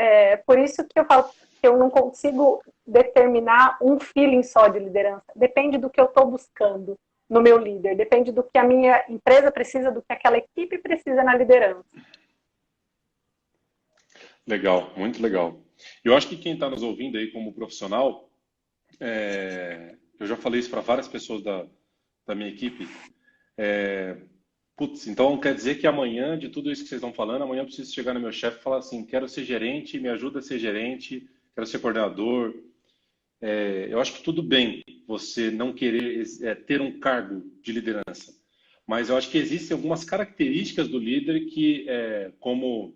por isso que eu falo que eu não consigo determinar um feeling só de liderança. Depende do que eu estou buscando no meu líder, depende do que a minha empresa precisa, do que aquela equipe precisa na liderança. Legal, muito legal. Eu acho que quem está nos ouvindo aí como profissional, eu já falei isso para várias pessoas da minha equipe. Putz, então quer dizer que amanhã, de tudo isso que vocês estão falando, amanhã eu preciso chegar no meu chefe e falar assim, quero ser gerente, me ajuda a ser gerente, quero ser coordenador. Eu acho que tudo bem você não querer ter um cargo de liderança, mas eu acho que existem algumas características do líder que, como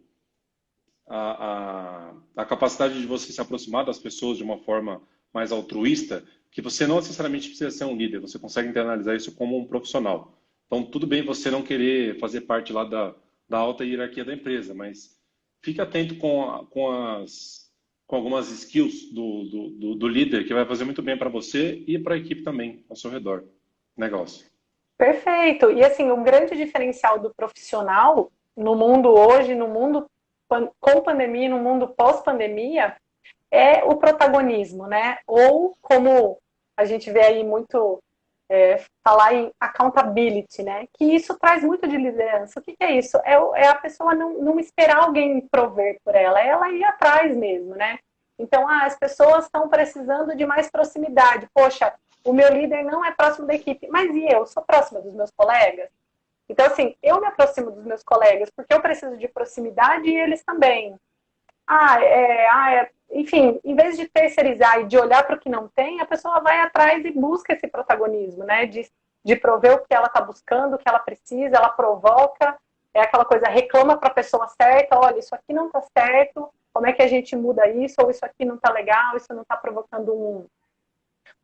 a capacidade de você se aproximar das pessoas de uma forma mais altruísta, que você não necessariamente precisa ser um líder, você consegue internalizar isso como um profissional. Então, tudo bem você não querer fazer parte lá da alta hierarquia da empresa, mas fique atento com algumas skills do líder, que vai fazer muito bem para você e para a equipe também, ao seu redor. Negócio. Perfeito. E assim, um grande diferencial do profissional no mundo hoje, no mundo com pandemia, no mundo pós-pandemia, é o protagonismo, né? Ou como a gente vê aí muito falar em accountability, né? Que isso traz muito de liderança. O que é isso? É a pessoa não esperar alguém prover por ela, é ela ir atrás mesmo, né? Então, as pessoas estão precisando de mais proximidade. Poxa, o meu líder não é próximo da equipe, mas e eu? Sou próxima dos meus colegas? Então, assim, eu me aproximo dos meus colegas porque eu preciso de proximidade e eles também. Enfim, em vez de terceirizar e de olhar para o que não tem, a pessoa vai atrás e busca esse protagonismo, né? De prover o que ela está buscando, o que ela precisa, ela provoca, é aquela coisa, reclama para a pessoa certa, olha, isso aqui não está certo, como é que a gente muda isso, ou isso aqui não está legal, isso não está provocando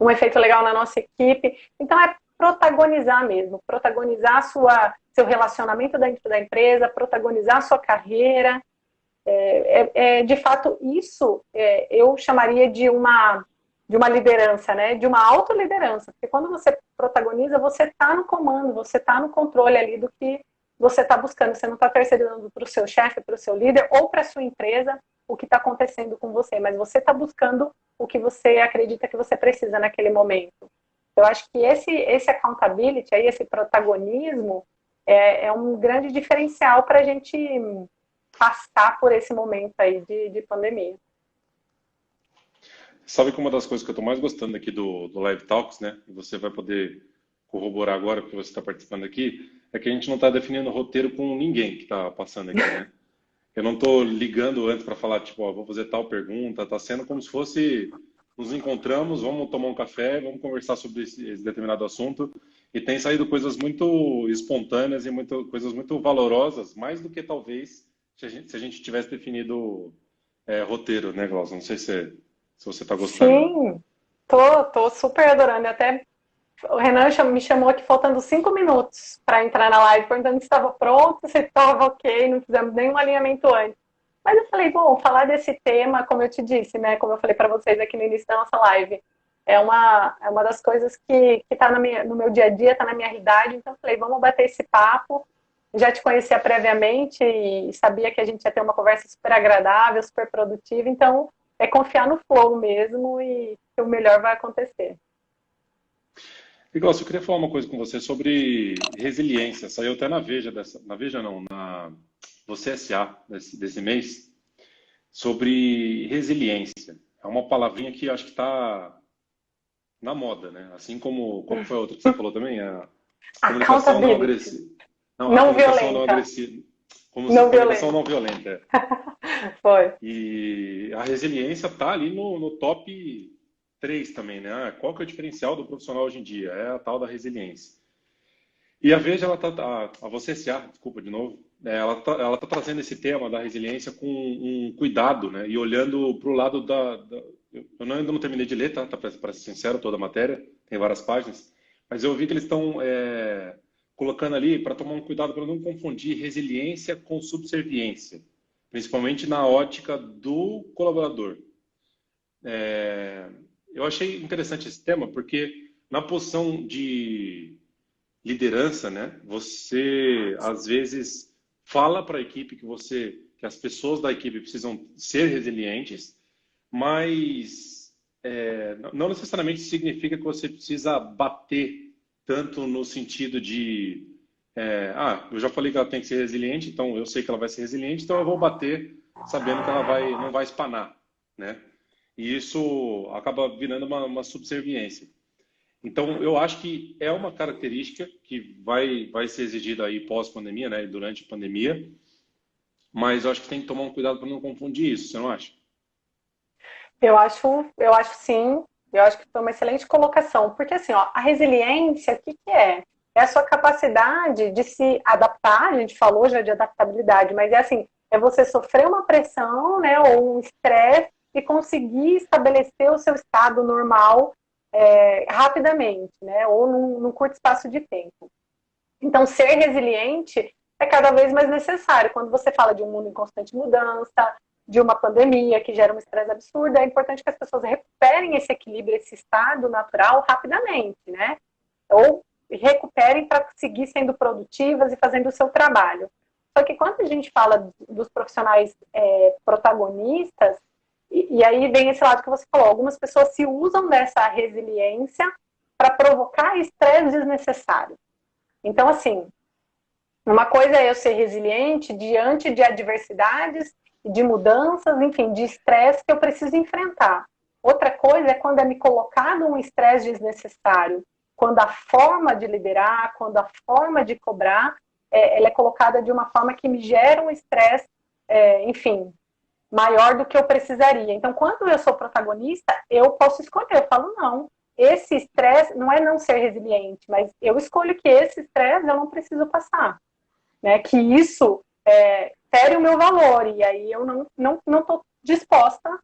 um efeito legal na nossa equipe. Então, é protagonizar mesmo, protagonizar seu relacionamento dentro da empresa, protagonizar a sua carreira. De fato, isso eu chamaria de uma liderança, né? De uma autoliderança. Porque quando você protagoniza, você está no comando, você está no controle ali do que você está buscando. Você não está terceirizando para o seu chefe, para o seu líder ou para a sua empresa o que está acontecendo com você, mas você está buscando o que você acredita que você precisa naquele momento. Eu acho que esse accountability, aí, esse protagonismo, é um grande diferencial para a gente passar por esse momento aí de pandemia. Sabe que uma das coisas que eu estou mais gostando aqui do Live Talks, né? Você vai poder corroborar agora, porque você está participando aqui, é que a gente não está definindo roteiro com ninguém que está passando aqui, né? Eu não estou ligando antes para falar, tipo, ó, vou fazer tal pergunta. Está sendo como se fosse nos encontramos, vamos tomar um café, vamos conversar sobre esse determinado assunto. E tem saído coisas muito espontâneas e coisas muito valorosas, mais do que talvez se a gente tivesse definido roteiro, né, Glaucio? Não sei se você está gostando. Sim, tô super adorando. Até o Renan me chamou aqui faltando 5 minutos para entrar na live, perguntando se estava pronto, se estava ok, não fizemos nenhum alinhamento antes. Mas eu falei, bom, falar desse tema, como eu te disse, né, como eu falei para vocês aqui no início da nossa live, é uma das coisas que está no meu dia a dia, está na minha realidade, então eu falei, vamos bater esse papo. Já te conhecia previamente e sabia que a gente ia ter uma conversa super agradável, super produtiva, então é confiar no flow mesmo e que o melhor vai acontecer. E, Glaucio, eu queria falar uma coisa com você sobre resiliência. Saiu até na Veja, na Veja não, Você S.A. desse mês, sobre resiliência. É uma palavrinha que eu acho que está na moda, né? Assim como foi a outra que você falou também, a comunicação não Accountability, agressiva. Não, a não comunicação não violenta, agressiva. não Comunicação violenta. não violenta. Foi. E a resiliência está ali no top 3 também, né? Qual que é o diferencial do profissional hoje em dia? É a tal da resiliência. E a Veja, a Você S.A., desculpa de novo, ela tá trazendo esse tema da resiliência com um cuidado, né? E olhando para o lado eu ainda não terminei de ler, tá? Para ser sincero, toda a matéria, tem várias páginas, mas eu vi que eles estão colocando ali para tomar um cuidado para não confundir resiliência com subserviência, principalmente na ótica do colaborador. Eu achei interessante esse tema porque na posição de liderança, né? Você às vezes fala para a equipe que as pessoas da equipe precisam ser resilientes, mas não necessariamente significa que você precisa bater tanto no sentido de eu já falei que ela tem que ser resiliente, então eu sei que ela vai ser resiliente, então eu vou bater sabendo que ela não vai espanar, né? E isso acaba virando uma subserviência. Então, eu acho que é uma característica que vai ser exigida aí pós-pandemia, né, e durante a pandemia, mas eu acho que tem que tomar um cuidado para não confundir isso, você não acha? Eu acho sim, eu acho que foi uma excelente colocação, porque assim, ó, a resiliência, o que que é? É a sua capacidade de se adaptar, a gente falou já de adaptabilidade, mas é assim, é você sofrer uma pressão, né, ou um estresse e conseguir estabelecer o seu estado normal rapidamente, né, ou num curto espaço de tempo. Então, ser resiliente é cada vez mais necessário. Quando você fala de um mundo em constante mudança, de uma pandemia que gera um estresse absurdo, é importante que as pessoas recuperem esse equilíbrio, esse estado natural rapidamente, né? Ou recuperem para seguir sendo produtivas e fazendo o seu trabalho. Só que quando a gente fala dos profissionais protagonistas, e aí vem esse lado que você falou, algumas pessoas se usam dessa resiliência para provocar estresse desnecessário. Então, assim, uma coisa é eu ser resiliente diante de adversidades, de mudanças, enfim, de estresse que eu preciso enfrentar. Outra coisa é quando é me colocado um estresse desnecessário, quando a forma de liderar, quando a forma de cobrar, ela é colocada de uma forma que me gera um estresse, enfim, maior do que eu precisaria. Então, quando eu sou protagonista, eu posso escolher, eu falo não. Esse estresse não é não ser resiliente, mas eu escolho que esse estresse eu não preciso passar, né? Que isso fere o meu valor e aí eu não estou disposta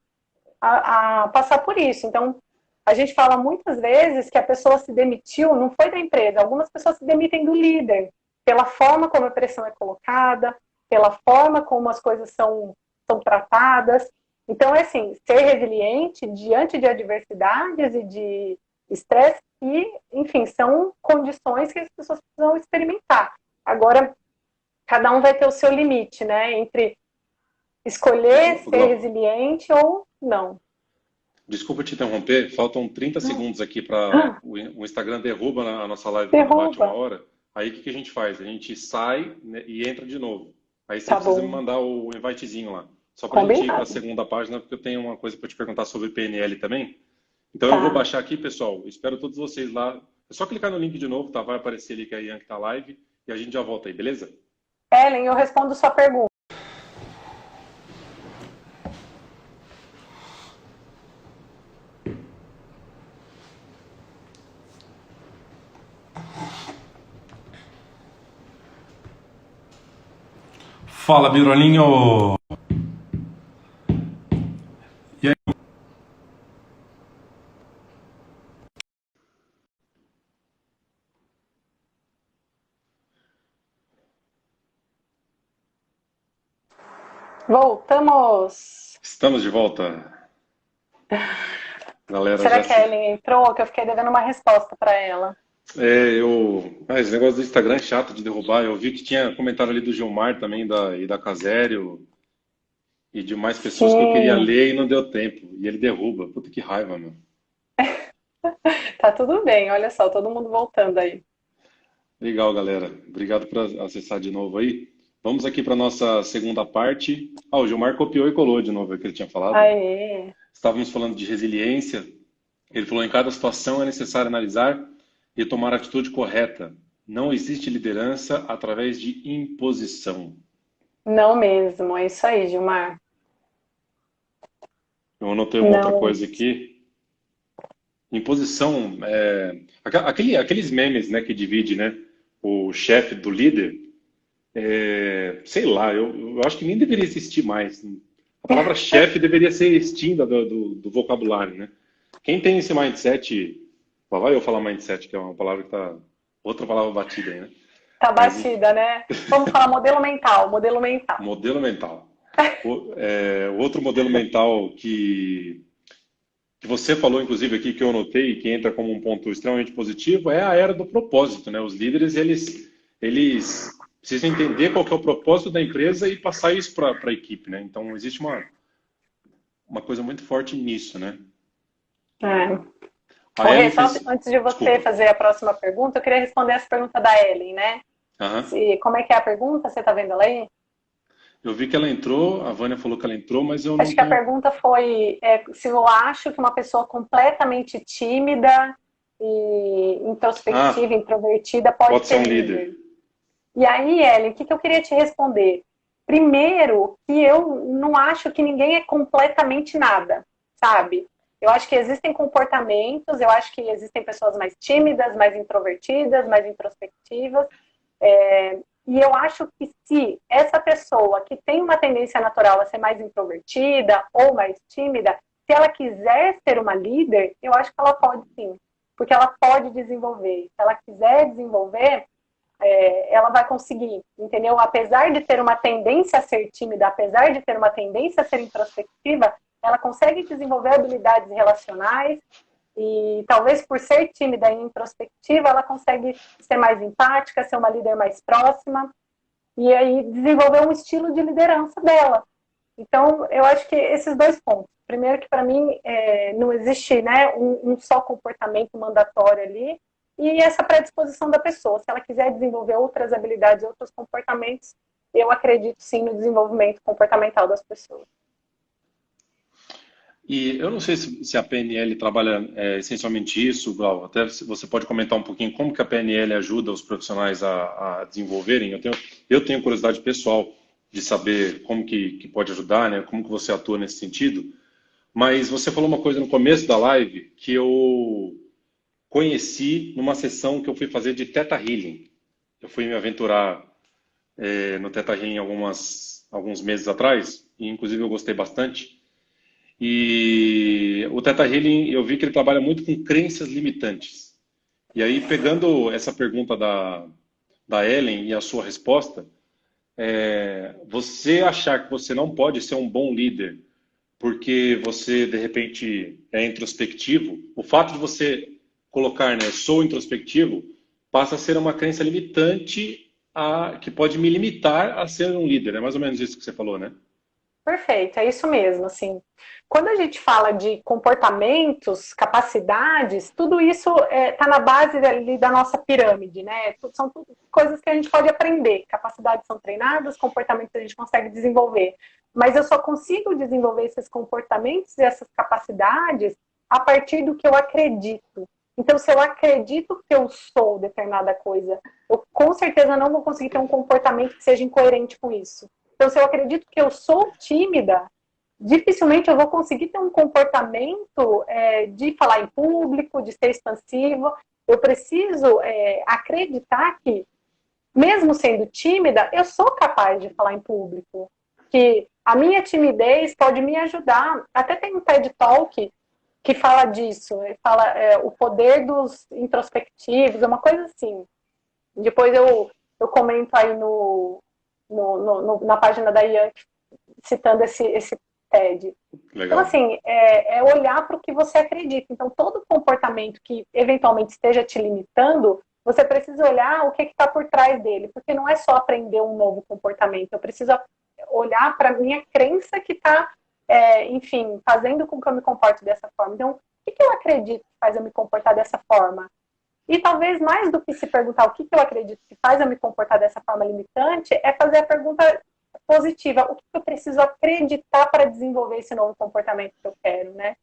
a passar por isso. Então, a gente fala muitas vezes que a pessoa se demitiu, não foi da empresa, algumas pessoas se demitem do líder, pela forma como a pressão é colocada, pela forma como as coisas são tratadas. Então, é assim, ser resiliente diante de adversidades e de estresse e, enfim, são condições que as pessoas precisam experimentar. Agora, cada um vai ter o seu limite, né? Entre escolher ser resiliente ou não. Desculpa te interromper, faltam 30 segundos aqui para o Instagram derruba a nossa live quando bate Derruba. 1 hora. Aí o que a gente faz? A gente sai, né, e entra de novo. Aí você Tá precisa me bom. mandar o invitezinho lá. Só para a gente ir para a Combinado. segunda página, porque eu tenho uma coisa para te perguntar sobre PNL também. Então eu vou Tá. baixar aqui, pessoal. Espero todos vocês lá. É só clicar no link de novo, tá? Vai aparecer ali que é a Ian que tá live e a gente já volta aí, beleza? Ellen, eu respondo sua pergunta. Fala, Birolinho! E aí? Voltamos! Estamos de volta. Galera, Será já que a se... Ellen entrou? Que eu fiquei devendo uma resposta para ela. Esse negócio do Instagram é chato de derrubar. Eu vi que tinha comentário ali do Gilmar também, e da Casério, e de mais pessoas que eu queria Sim, ler e não deu tempo. E ele derruba. Puta que raiva, meu. tá tudo bem. Olha só, todo mundo voltando aí. Legal, galera. Obrigado por acessar de novo aí. Vamos aqui para nossa segunda parte. Ah, o Gilmar copiou e colou de novo o que ele tinha falado. Aê! Estávamos falando de resiliência. Ele falou: em cada situação é necessário analisar e tomar a atitude correta. Não existe liderança através de imposição. Não mesmo, é isso aí, Gilmar. Eu anotei uma outra Não. coisa aqui. Imposição, aqueles memes, né, que divide, né, o chefe do líder. Sei lá, eu acho que nem deveria existir mais. A palavra chefe deveria ser extinta do vocabulário, né? Quem tem esse mindset, lá vai eu falar mindset, que é uma palavra que tá, outra palavra batida aí, né? Tá Mas enfim, batida, né? Vamos falar modelo mental, modelo mental. modelo mental. O outro modelo mental que você falou, inclusive, aqui, que eu anotei, que entra como um ponto extremamente positivo, é a era do propósito, né? Os líderes, eles precisam entender qual que é o propósito da empresa e passar isso para a equipe, né? Então, existe uma coisa muito forte nisso, né? É. A Ô, Rê, Ellen só fez... antes de você Desculpa. fazer a próxima pergunta, eu queria responder essa pergunta da Ellen, né? Aham. Como é que é a pergunta? Você tá vendo ela aí? Eu vi que ela entrou, a Vânia falou que ela entrou, mas eu não Acho que a tô... pergunta foi se eu acho que uma pessoa completamente tímida e Ah, introspectiva, introvertida pode pode ser ser um líder. líder. E aí, Ellen, o que eu queria te responder? Primeiro, que eu não acho que ninguém é completamente nada, sabe? Eu acho que existem comportamentos, eu acho que existem pessoas mais tímidas, mais introvertidas, mais introspectivas. E eu acho que se essa pessoa que tem uma tendência natural a ser mais introvertida ou mais tímida, se ela quiser ser uma líder, eu acho que ela pode sim, porque ela pode desenvolver. Se ela quiser desenvolver, ela vai conseguir, entendeu? Apesar de ter uma tendência a ser tímida, apesar de ter uma tendência a ser introspectiva, ela consegue desenvolver habilidades relacionais e talvez por ser tímida e introspectiva, ela consegue ser mais empática, ser uma líder mais próxima e aí desenvolver um estilo de liderança dela. Então, eu acho que esses dois pontos. Primeiro que para mim não existe, né, um só comportamento mandatório ali, e essa predisposição da pessoa. Se ela quiser desenvolver outras habilidades, outros comportamentos, eu acredito sim no desenvolvimento comportamental das pessoas. E eu não sei se a PNL trabalha essencialmente isso, Val. Até você pode comentar um pouquinho como que a PNL ajuda os profissionais a desenvolverem. Eu tenho curiosidade pessoal de saber como que pode ajudar, né? Como que você atua nesse sentido. Mas você falou uma coisa no começo da live que eu conheci numa sessão que eu fui fazer de Theta Healing. Eu fui me aventurar no Theta Healing alguns meses atrás, e inclusive eu gostei bastante. E o Theta Healing, eu vi que ele trabalha muito com crenças limitantes. E aí, pegando essa pergunta da Ellen e a sua resposta, você achar que você não pode ser um bom líder porque você, de repente, é introspectivo, o fato de você colocar, né, sou introspectivo, passa a ser uma crença limitante que pode me limitar a ser um líder. É mais ou menos isso que você falou, né? Perfeito, é isso mesmo, assim. Quando a gente fala de comportamentos, capacidades, tudo isso está na base ali da nossa pirâmide, né? São tudo coisas que a gente pode aprender. Capacidades são treinadas, comportamentos a gente consegue desenvolver. Mas eu só consigo desenvolver esses comportamentos e essas capacidades a partir do que eu acredito. Então, se eu acredito que eu sou determinada coisa, eu com certeza não vou conseguir ter um comportamento que seja incoerente com isso. Então, se eu acredito que eu sou tímida, dificilmente eu vou conseguir ter um comportamento de falar em público, de ser expansivo. Eu preciso acreditar que, mesmo sendo tímida, eu sou capaz de falar em público. Que a minha timidez pode me ajudar. Até tem um TED Talk que fala disso. Ele fala o poder dos introspectivos, é uma coisa assim. Depois eu comento aí na página da Ian, citando esse TED. Então, Legal. assim, olhar para o que você acredita. Então, todo comportamento que eventualmente esteja te limitando, você precisa olhar o que está por trás dele. Porque não é só aprender um novo comportamento. Eu preciso olhar para a minha crença que está, enfim, fazendo com que eu me comporte dessa forma. Então, o que eu acredito que faz eu me comportar dessa forma? E talvez mais do que se perguntar o que eu acredito que faz eu me comportar dessa forma limitante, é fazer a pergunta positiva. O que eu preciso acreditar para desenvolver esse novo comportamento que eu quero, né?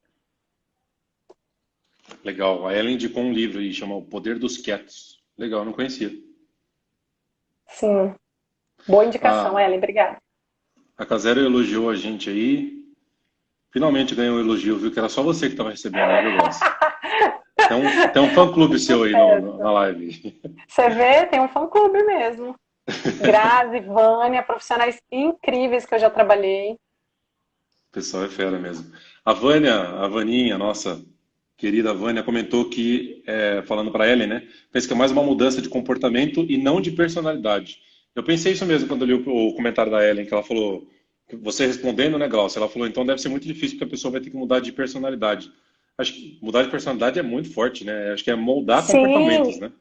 Legal. A Ellen indicou um livro aí, chama O Poder dos Quietos. Legal, não conhecia. Sim. Boa indicação, A, Ellen. Obrigada. a Casera elogiou a gente aí. Finalmente ganhou um elogio, viu? Que era só você que estava recebendo, né, viu, Glaucio? Tem um fã-clube seu aí na live. Você vê, tem um fã-clube mesmo. Grazi, Vânia, profissionais incríveis que eu já trabalhei. O pessoal é fera mesmo. A Vânia, a Vaninha, nossa querida Vânia, comentou que, falando para Ellen, né? Pensa que é mais uma mudança de comportamento e não de personalidade. Eu pensei isso mesmo quando eu li o comentário da Ellen, que ela falou, você respondendo, né, Glaucio? Ela falou, então deve ser muito difícil porque a pessoa vai ter que mudar de personalidade. Acho que mudar de personalidade é muito forte, né? Acho que é moldar comportamentos, Sim, né?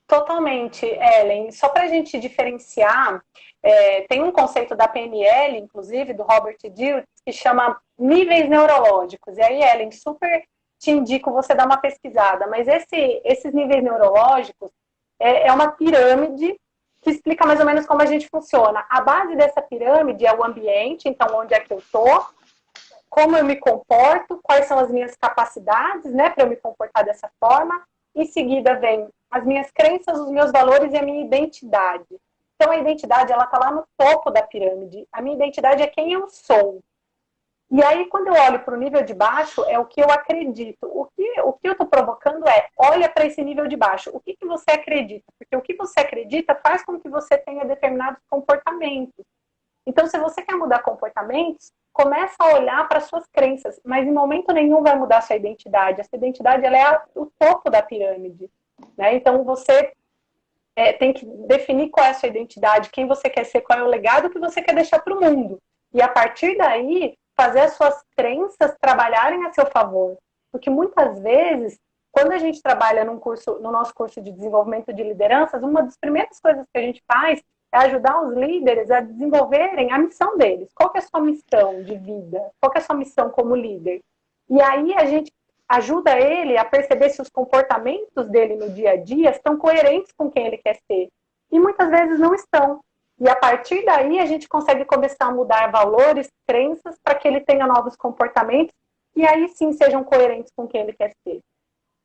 totalmente, Ellen. Só para a gente diferenciar, tem um conceito da PNL, inclusive, do Robert Dilts, que chama níveis neurológicos. E aí, Ellen, super te indico você dar uma pesquisada. Mas esses níveis neurológicos é uma pirâmide que explica mais ou menos como a gente funciona. A base dessa pirâmide é o ambiente, então onde é que eu estou, como eu me comporto, quais são as minhas capacidades, né, para eu me comportar dessa forma. Em seguida vem as minhas crenças, os meus valores e a minha identidade. Então a identidade, ela está lá no topo da pirâmide. A minha identidade é quem eu sou. E aí, quando eu olho para o nível de baixo, é o que eu acredito. O que eu estou provocando olha para esse nível de baixo. O que você acredita? Porque o que você acredita faz com que você tenha determinados comportamentos. Então, se você quer mudar comportamentos, começa a olhar para suas crenças, mas em momento nenhum vai mudar a sua identidade. A sua identidade, ela é o topo da pirâmide, né? Então, você tem que definir qual é a sua identidade, quem você quer ser, qual é o legado que você quer deixar para o mundo. E a partir daí, fazer as suas crenças trabalharem a seu favor. Porque muitas vezes, quando a gente trabalha no nosso curso de desenvolvimento de lideranças, uma das primeiras coisas que a gente faz é ajudar os líderes a desenvolverem a missão deles. Qual que é a sua missão de vida? Qual que é a sua missão como líder? E aí a gente ajuda ele a perceber se os comportamentos dele no dia a dia estão coerentes com quem ele quer ser. E muitas vezes não estão. E a partir daí a gente consegue começar a mudar valores, crenças, para que ele tenha novos comportamentos e aí sim sejam coerentes com quem ele quer ser.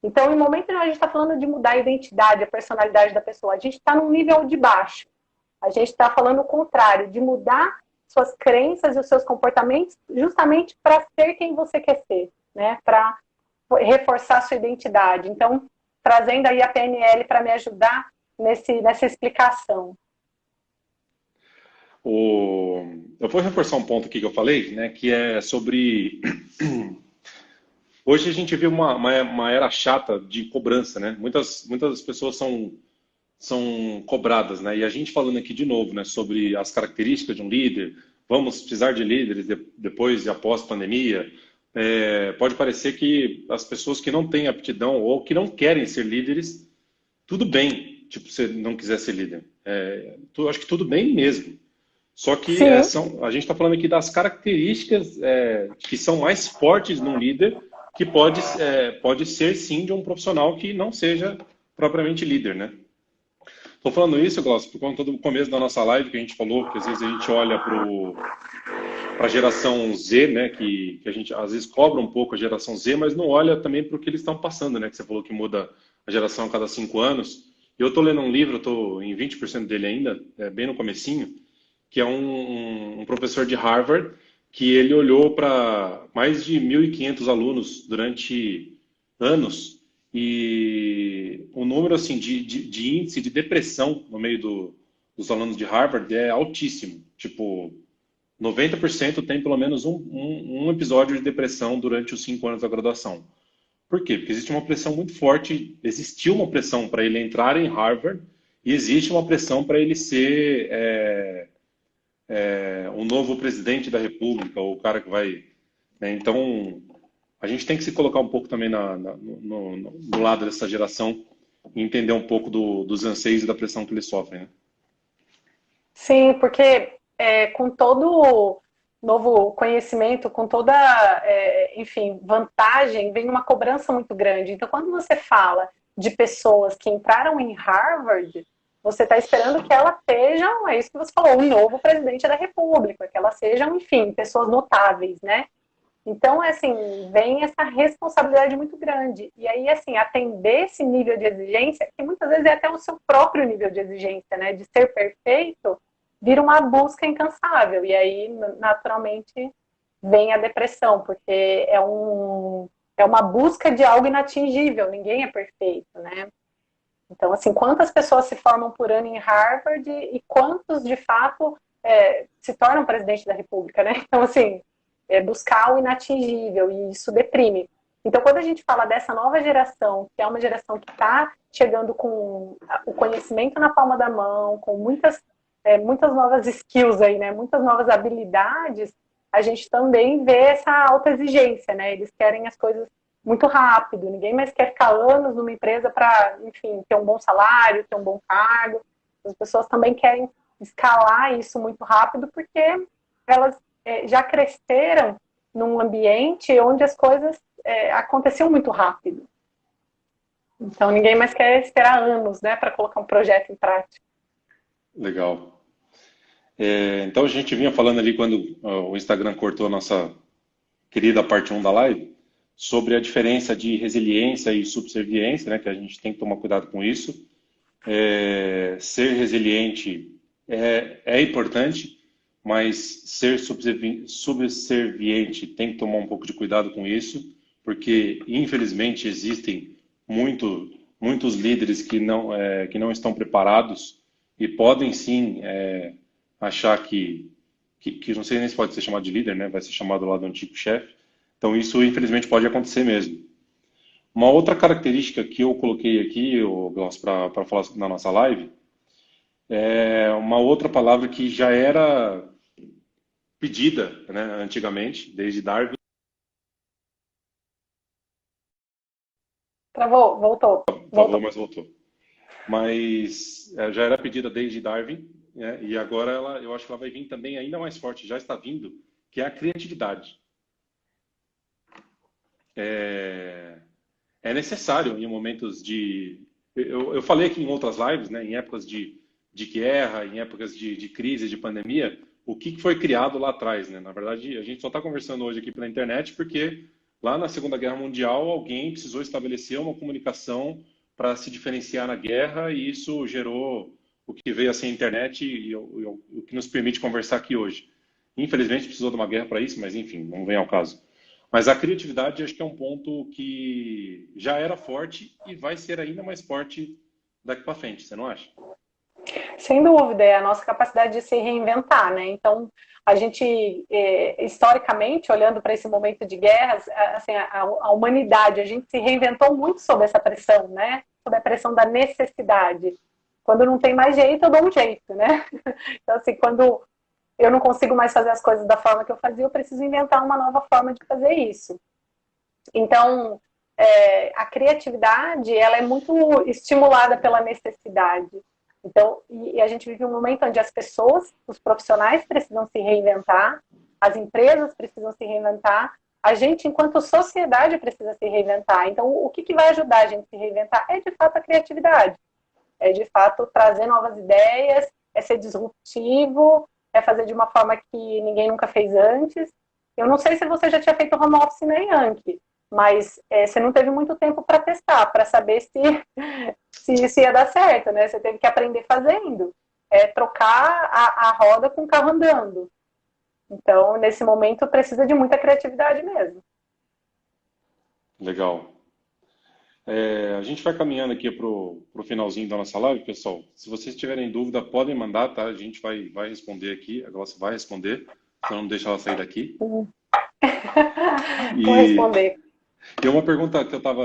Então, em momento nenhum a gente está falando de mudar a identidade, a personalidade da pessoa. A gente está num nível de baixo. A gente está falando o contrário, de mudar suas crenças e os seus comportamentos justamente para ser quem você quer ser, né? Para reforçar a sua identidade. Então, trazendo aí a PNL para me ajudar nessa explicação. Eu vou reforçar um ponto aqui que eu falei, né, que é sobre... Hoje a gente vê uma era chata de cobrança, né? Muitas pessoas são cobradas, né? E a gente falando aqui de novo, né, sobre as características de um líder, vamos precisar de líderes depois e após a pandemia. Pode parecer que as pessoas que não têm aptidão ou que não querem ser líderes, tudo bem, tipo, se não quiser ser líder. Acho que tudo bem mesmo. Só que a gente está falando aqui das características que são mais fortes num líder, que pode ser sim de um profissional que não seja propriamente líder, né? Estou falando isso, Glaucio, por conta do começo da nossa live que a gente falou, que às vezes a gente olha para a geração Z, né, que a gente às vezes cobra um pouco a geração Z, mas não olha também para o que eles estão passando, né, que você falou que muda a geração a cada 5 anos. Eu estou lendo um livro, estou em 20% dele ainda, bem no comecinho, que é um professor de Harvard, que ele olhou para mais de 1.500 alunos durante anos, e o número assim, de índice de depressão no meio dos alunos de Harvard é altíssimo. Tipo, 90% tem pelo menos um episódio de depressão durante os 5 anos da graduação. Por quê? Porque existe uma pressão muito forte, existiu uma pressão para ele entrar em Harvard e existe uma pressão para ele ser o novo presidente da República, ou o cara que vai, né? Então, a gente tem que se colocar um pouco também no lado dessa geração e entender um pouco dos anseios e da pressão que eles sofrem, né? Sim, porque com todo novo conhecimento, com toda, enfim, vantagem, vem uma cobrança muito grande. Então, quando você fala de pessoas que entraram em Harvard, você está esperando que elas sejam, é isso que você falou, o novo presidente da República, que elas sejam, enfim, pessoas notáveis, né? Então, assim, vem essa responsabilidade muito grande. E aí, assim, atender esse nível de exigência, que muitas vezes é até o seu próprio nível de exigência, né? De ser perfeito, vira uma busca incansável. E aí, naturalmente, vem a depressão, porque é uma busca de algo inatingível. Ninguém é perfeito, né? Então, assim, quantas pessoas se formam por ano em Harvard e quantos, de fato, se tornam presidente da República, né? Então, assim, buscar o inatingível, e isso deprime. Então, quando a gente fala dessa nova geração, que é uma geração que está chegando com o conhecimento na palma da mão, com muitas novas skills aí, né? Muitas novas habilidades, a gente também vê essa alta exigência, né? Eles querem as coisas muito rápido, ninguém mais quer ficar anos numa empresa para, enfim, ter um bom salário, ter um bom cargo. As pessoas também querem escalar isso muito rápido porque elas já cresceram num ambiente onde as coisas aconteciam muito rápido. Então ninguém mais quer esperar anos, né, para colocar um projeto em prática. Legal. Então a gente vinha falando ali quando o Instagram cortou a nossa querida parte 1 da live, sobre a diferença de resiliência e subserviência, né, que a gente tem que tomar cuidado com isso. Ser resiliente é importante, mas ser subserviente tem que tomar um pouco de cuidado com isso, porque infelizmente existem muitos líderes que não estão preparados e podem sim achar que não sei nem se pode ser chamado de líder, né? Vai ser chamado lá do antigo chefe. Então isso infelizmente pode acontecer mesmo. Uma outra característica que eu coloquei aqui, para falar na nossa live, é uma outra palavra que já era pedida, né, antigamente, desde Darwin. Travou, voltou. Travou, mas voltou. Mas já era pedida desde Darwin, né, e agora eu acho que ela vai vir também ainda mais forte, já está vindo, que é a criatividade. É necessário em momentos de... Eu falei aqui em outras lives, né, em épocas de guerra, em épocas de crise, de pandemia, o que foi criado lá atrás, né? Na verdade, a gente só está conversando hoje aqui pela internet porque lá na Segunda Guerra Mundial alguém precisou estabelecer uma comunicação para se diferenciar na guerra, e isso gerou o que veio a ser a internet e o que nos permite conversar aqui hoje. Infelizmente precisou de uma guerra para isso, mas enfim, não vem ao caso. Mas a criatividade acho que é um ponto que já era forte e vai ser ainda mais forte daqui para frente, você não acha? Sem dúvida, é a nossa capacidade de se reinventar, né? Então, a gente, historicamente, olhando para esse momento de guerras, assim, a humanidade, a gente se reinventou muito sob essa pressão, né? Sob a pressão da necessidade. Quando não tem mais jeito, eu dou um jeito, né? Então, assim, quando eu não consigo mais fazer as coisas da forma que eu fazia, eu preciso inventar uma nova forma de fazer isso. Então, a criatividade, ela é muito estimulada pela necessidade. Então, e a gente vive um momento onde as pessoas, os profissionais precisam se reinventar, as empresas precisam se reinventar, a gente, enquanto sociedade, precisa se reinventar. Então, o que vai ajudar a gente a se reinventar é, de fato, a criatividade. É, de fato, trazer novas ideias, é ser disruptivo, é fazer de uma forma que ninguém nunca fez antes. Eu não sei se você já tinha feito home office na Yankee, mas você não teve muito tempo para testar, para saber se isso ia dar certo, né? Você teve que aprender fazendo. Trocar a roda com o carro andando. Então, nesse momento, precisa de muita criatividade mesmo. Legal. A gente vai caminhando aqui para o finalzinho da nossa live, pessoal. Se vocês tiverem dúvida, podem mandar, tá? A gente vai responder aqui, a Glaucia vai responder, então não deixa ela sair daqui. Vou responder. E uma pergunta que eu estava,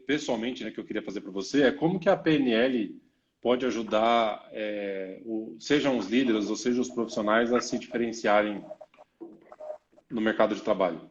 pessoalmente, né, que eu queria fazer para você, é como que a PNL pode ajudar, sejam os líderes ou sejam os profissionais, a se diferenciarem no mercado de trabalho?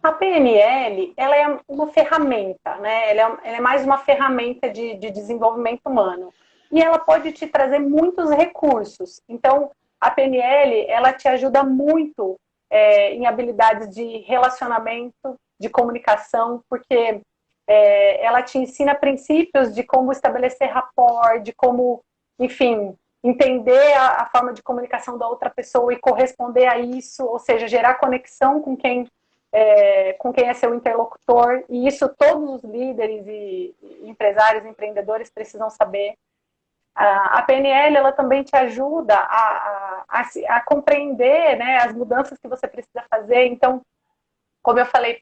A PNL, ela é uma ferramenta, né? Ela é mais uma ferramenta de desenvolvimento humano. E ela pode te trazer muitos recursos. Então, a PNL, ela te ajuda muito em habilidades de relacionamento, de comunicação, porque ela te ensina princípios de como estabelecer rapport, de como, enfim, entender a forma de comunicação da outra pessoa e corresponder a isso, ou seja, gerar conexão com quem é seu interlocutor, e isso todos os líderes e empresários, empreendedores precisam saber. A PNL, ela também te ajuda a compreender, né, as mudanças que você precisa fazer. Então, como eu falei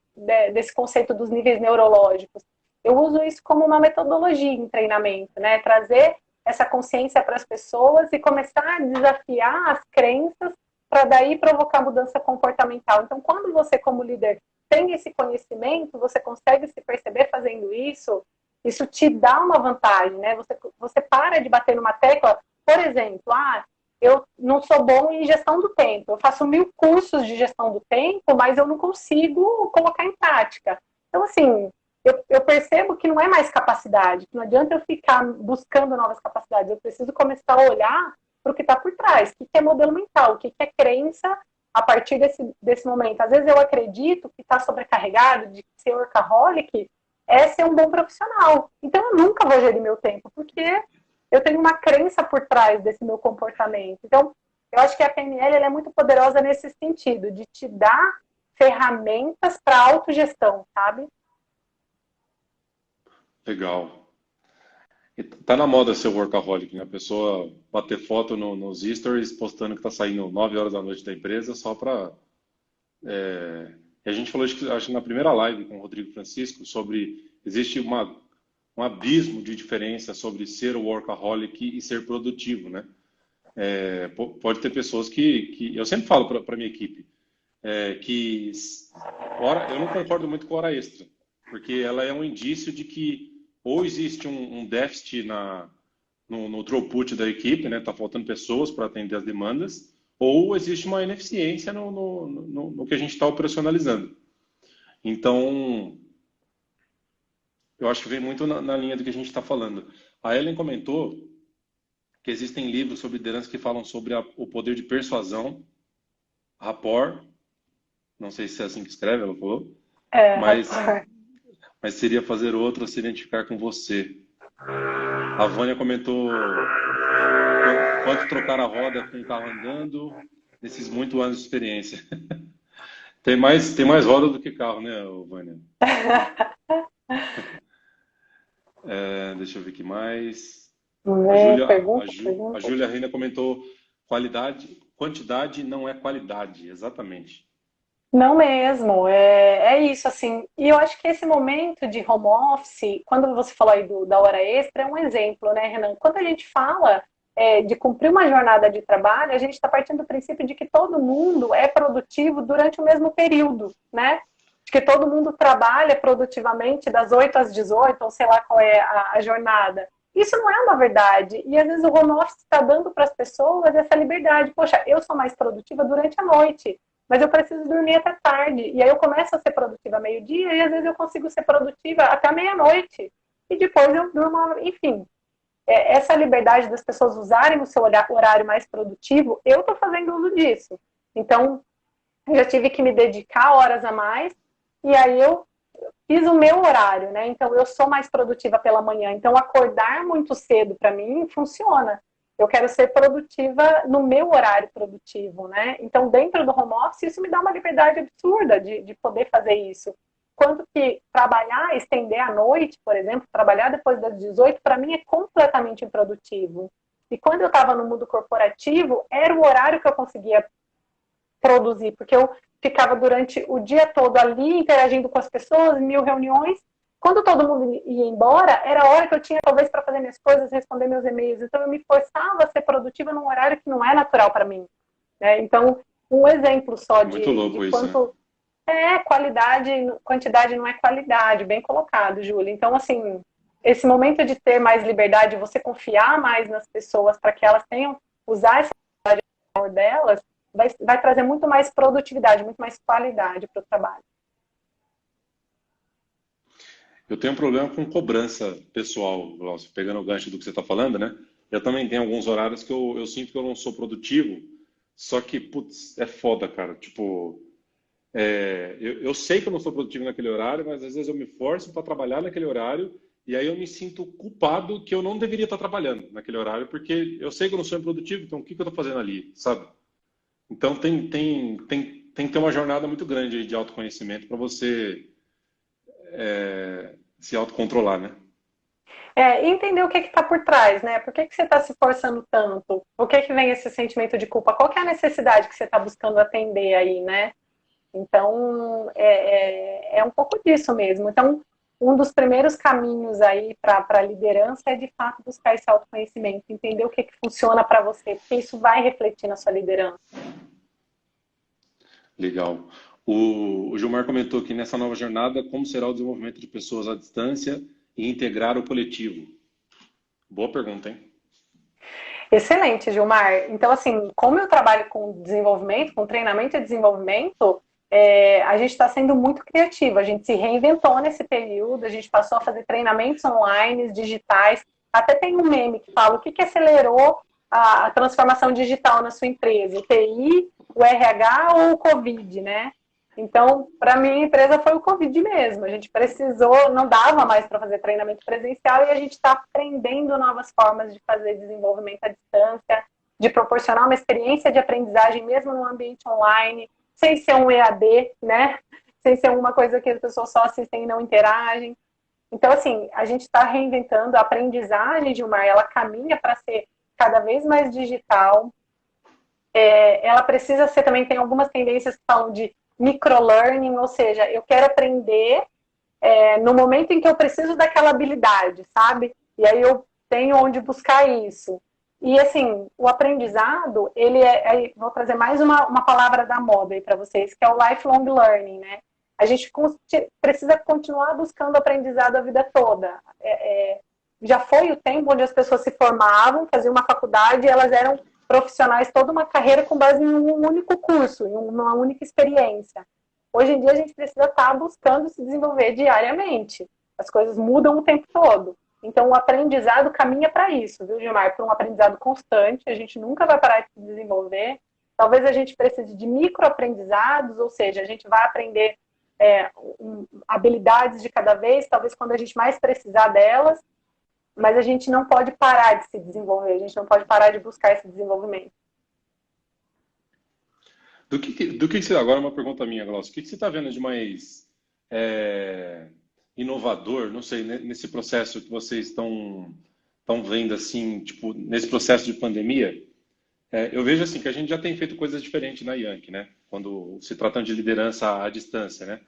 desse conceito dos níveis neurológicos, eu uso isso como uma metodologia em treinamento, né, trazer essa consciência para as pessoas e começar a desafiar as crenças para daí provocar mudança comportamental. Então, quando você, como líder, tem esse conhecimento, você consegue se perceber fazendo isso, isso te dá uma vantagem, né? Você para de bater numa tecla, por exemplo, eu não sou bom em gestão do tempo, eu faço 1000 cursos de gestão do tempo, mas eu não consigo colocar em prática. Então, assim, eu percebo que não é mais capacidade, que não adianta eu ficar buscando novas capacidades, eu preciso começar a olhar para o que está por trás, o que é modelo mental, o que é crença a partir desse momento. Às vezes eu acredito que estar sobrecarregado, de ser workaholic, é ser um bom profissional. Então eu nunca vou gerir meu tempo, porque eu tenho uma crença por trás desse meu comportamento. Então, eu acho que a PNL ela é muito poderosa nesse sentido, de te dar ferramentas para autogestão, sabe? Legal. E tá na moda ser workaholic, né? A pessoa bater foto nos stories postando que tá saindo 9 horas da noite da empresa só para. E a gente falou, acho que na primeira live com o Rodrigo Francisco, sobre existe um abismo de diferença sobre ser workaholic e ser produtivo, né? Pode ter pessoas que eu sempre falo para minha equipe, que eu não concordo muito com hora extra, porque ela é um indício de que ou existe um déficit no throughput da equipe, né? Tá faltando pessoas para atender as demandas, ou existe uma ineficiência no que a gente está operacionalizando. Então, eu acho que vem muito na linha do que a gente está falando. A Ellen comentou que existem livros sobre liderança que falam sobre o poder de persuasão, rapport, não sei se é assim que escreve, ela falou, mas seria fazer outro se identificar com você. A Vânia comentou quanto trocar a roda com o carro andando nesses muitos anos de experiência. Tem mais roda do que carro, né, Vânia? Deixa eu ver aqui mais. A Júlia Reina comentou quantidade não é qualidade, exatamente. Não mesmo, é isso, assim. E eu acho que esse momento de home office, quando você falou aí da hora extra, é um exemplo, né, Renan? Quando a gente fala de cumprir uma jornada de trabalho, a gente está partindo do princípio de que todo mundo é produtivo durante o mesmo período, né? De que todo mundo trabalha produtivamente das 8 às 18, ou sei lá qual é a jornada. Isso não é uma verdade. E às vezes o home office está dando para as pessoas essa liberdade. Poxa, eu sou mais produtiva durante a noite, mas eu preciso dormir até tarde. E aí eu começo a ser produtiva meio-dia e às vezes eu consigo ser produtiva até meia-noite. E depois eu durmo, enfim. Essa liberdade das pessoas usarem o seu horário mais produtivo, eu estou fazendo uso disso. Então, eu já tive que me dedicar horas a mais e aí eu fiz o meu horário, né? Então, eu sou mais produtiva pela manhã. Então, acordar muito cedo para mim funciona. Eu quero ser produtiva no meu horário produtivo, né? Então, dentro do home office, isso me dá uma liberdade absurda de poder fazer isso. Quanto que trabalhar, estender à noite, por exemplo, trabalhar depois das 18, para mim é completamente improdutivo. E quando eu estava no mundo corporativo, era o horário que eu conseguia produzir, porque eu ficava durante o dia todo ali interagindo com as pessoas, 1000 reuniões. Quando todo mundo ia embora, era a hora que eu tinha talvez para fazer minhas coisas, responder meus e-mails. Então eu me forçava a ser produtiva num horário que não é natural para mim, né? Então, um exemplo só Muito de louco isso, né? quanto qualidade, quantidade não é qualidade, bem colocado, Júlia. Então, assim, esse momento de ter mais liberdade, você confiar mais nas pessoas para que elas tenham, usar essa amor delas, vai trazer muito mais produtividade, muito mais qualidade para o trabalho. Eu tenho um problema com cobrança pessoal, Glaucio, pegando o gancho do que você está falando, né? Eu também tenho alguns horários que eu sinto que eu não sou produtivo, só que, putz, é foda, cara. Tipo, eu sei que eu não sou produtivo naquele horário, mas às vezes eu me forço para trabalhar naquele horário e aí eu me sinto culpado que eu não deveria estar trabalhando naquele horário, porque eu sei que eu não sou improdutivo, então o que que eu estou fazendo ali, sabe? Então tem que ter uma jornada muito grande aí de autoconhecimento para você se autocontrolar, né? E entender o que está por trás, né? Por que você está se forçando tanto? Por que vem esse sentimento de culpa? Qual que é a necessidade que você está buscando atender aí, né? Então, é um pouco disso mesmo. Então, um dos primeiros caminhos aí para a liderança é, de fato, buscar esse autoconhecimento, entender o que funciona para você, porque isso vai refletir na sua liderança. Legal. O Gilmar comentou que nessa nova jornada, como será o desenvolvimento de pessoas à distância e integrar o coletivo? Boa pergunta, hein? Excelente, Gilmar. Então, assim, como eu trabalho com desenvolvimento, com treinamento e desenvolvimento, a gente está sendo muito criativo. A gente se reinventou nesse período, a gente passou a fazer treinamentos online, digitais. Até tem um meme que fala o que acelerou a transformação digital na sua empresa, o TI, o RH ou o Covid, né? Então, para minha empresa foi o Covid mesmo. A gente precisou, não dava mais para fazer treinamento presencial e a gente está aprendendo novas formas de fazer desenvolvimento à distância, de proporcionar uma experiência de aprendizagem mesmo no ambiente online, sem ser um EAD, né? Sem ser uma coisa que as pessoas só assistem e não interagem. Então, assim, a gente está reinventando a aprendizagem de uma, ela caminha para ser cada vez mais digital. Ela precisa ser também, tem algumas tendências que falam de microlearning, ou seja, eu quero aprender no momento em que eu preciso daquela habilidade, sabe? E aí eu tenho onde buscar isso. E assim, o aprendizado, ele vou trazer mais uma palavra da moda aí para vocês, que é o lifelong learning, né? A gente precisa continuar buscando aprendizado a vida toda. Já foi o tempo onde as pessoas se formavam, faziam uma faculdade e elas eram profissionais, toda uma carreira com base em um único curso, em uma única experiência. Hoje em dia a gente precisa estar buscando se desenvolver diariamente. As coisas mudam o tempo todo. Então o aprendizado caminha para isso, viu, Gilmar? Para um aprendizado constante, a gente nunca vai parar de se desenvolver. Talvez a gente precise de microaprendizados, ou seja, a gente vai aprender habilidades de cada vez, talvez quando a gente mais precisar delas, mas a gente não pode parar de se desenvolver, a gente não pode parar de buscar esse desenvolvimento. Do que você, agora uma pergunta minha, Glaucio, o que você está vendo de mais inovador, não sei, nesse processo que vocês estão vendo assim, tipo, nesse processo de pandemia? Eu vejo assim que a gente já tem feito coisas diferentes na Yankee, né? Quando se tratando de liderança à distância, né?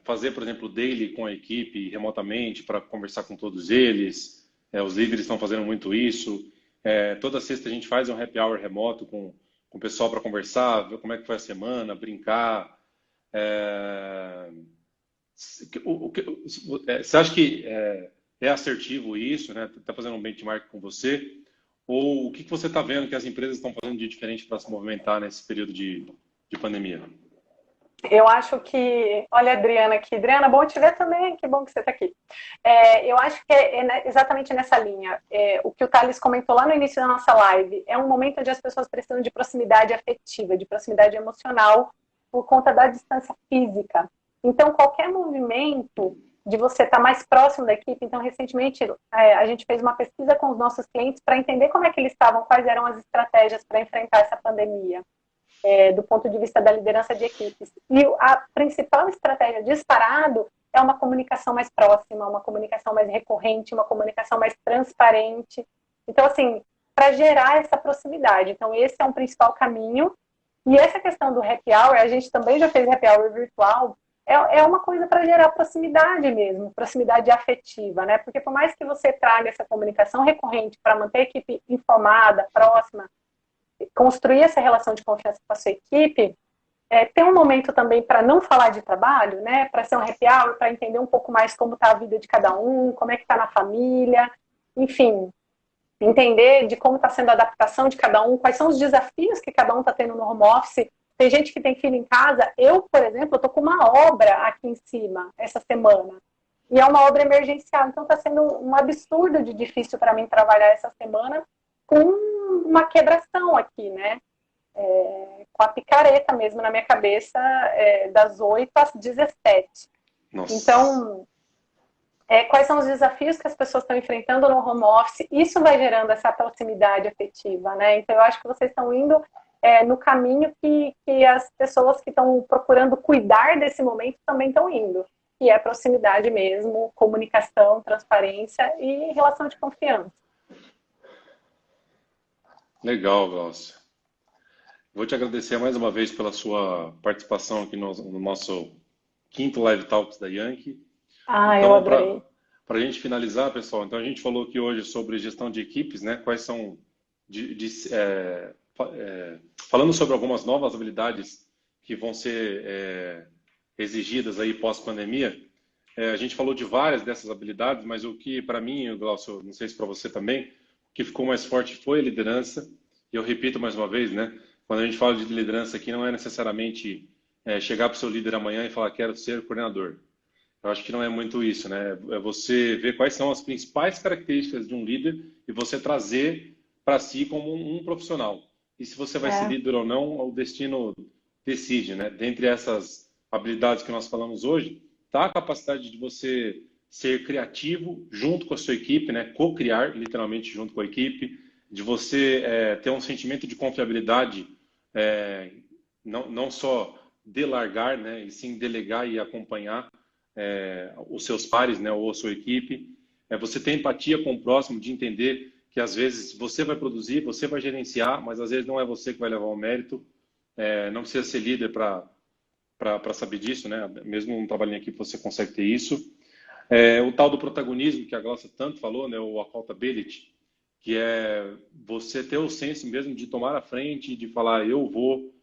Fazer, por exemplo, daily com a equipe remotamente para conversar com todos eles. Os líderes estão fazendo muito isso. Toda sexta a gente faz um happy hour remoto com o pessoal para conversar, ver como é que foi a semana, brincar. Você acha que é assertivo isso, né? Tá fazendo um benchmark com você? Ou o que você está vendo que as empresas estão fazendo de diferente para se movimentar nesse período de pandemia? Eu acho que... Olha a Adriana aqui. Adriana, bom te ver também. Que bom que você está aqui. Eu acho que exatamente nessa linha. O que o Thales comentou lá no início da nossa live. É um momento onde as pessoas precisam de proximidade afetiva, de proximidade emocional, por conta da distância física. Então, qualquer movimento de você estar mais próximo da equipe. Então, recentemente, a gente fez uma pesquisa com os nossos clientes para entender como é que eles estavam, quais eram as estratégias para enfrentar essa pandemia, do ponto de vista da liderança de equipes. E a principal estratégia disparado é uma comunicação mais próxima, uma comunicação mais recorrente, uma comunicação mais transparente. Então, assim, para gerar essa proximidade. Então, esse é um principal caminho. E essa questão do happy hour, a gente também já fez happy hour virtual, é uma coisa para gerar proximidade mesmo, proximidade afetiva, né? Porque por mais que você traga essa comunicação recorrente para manter a equipe informada, próxima, construir essa relação de confiança com a sua equipe, tem um momento também para não falar de trabalho, né? Para ser um happy hour, para entender um pouco mais como está a vida de cada um, como é que está na família, enfim, entender de como está sendo a adaptação de cada um, quais são os desafios que cada um está tendo no home office. Tem gente que tem filho em casa. Eu, por exemplo, estou com uma obra aqui em cima essa semana. E é uma obra emergencial. Então está sendo um absurdo de difícil para mim trabalhar essa semana com uma quebração aqui, né? Com a picareta mesmo na minha cabeça, das 8 às 17. Nossa. Então, quais são os desafios que as pessoas estão enfrentando no home office? Isso vai gerando essa proximidade afetiva, né? Então, eu acho que vocês estão indo no caminho que as pessoas que estão procurando cuidar desse momento também estão indo, que é proximidade mesmo, comunicação, transparência e relação de confiança. Legal, Glaucia. Vou te agradecer mais uma vez pela sua participação aqui no nosso quinto Live Talks da Yankee. Eu adorei. Para a gente finalizar, pessoal, então a gente falou aqui hoje sobre gestão de equipes, né? Quais são, falando sobre algumas novas habilidades que vão ser exigidas aí pós-pandemia. A gente falou de várias dessas habilidades, mas o que para mim, Glaucio, não sei se para você também, o que ficou mais forte foi a liderança. E eu repito mais uma vez, né? Quando a gente fala de liderança aqui, não é necessariamente chegar para o seu líder amanhã e falar quero ser coordenador. Eu acho que não é muito isso, né? É você ver quais são as principais características de um líder e você trazer para si como um profissional. E se você vai ser líder ou não, o destino decide, né? Dentre essas habilidades que nós falamos hoje, está a capacidade de você ser criativo junto com a sua equipe, né? Co-criar, literalmente, junto com a equipe, de você ter um sentimento de confiabilidade, não só delargar, né? E sim delegar e acompanhar os seus pares, né, ou a sua equipe. Você ter empatia com o próximo, de entender que às vezes você vai produzir, você vai gerenciar, mas às vezes não é você que vai levar o mérito. Não precisa ser líder para saber disso, né? Mesmo um trabalhinho aqui você consegue ter isso. O tal do protagonismo que a Glaucia tanto falou, né, o accountability, que é você ter o senso mesmo de tomar a frente, de falar eu vou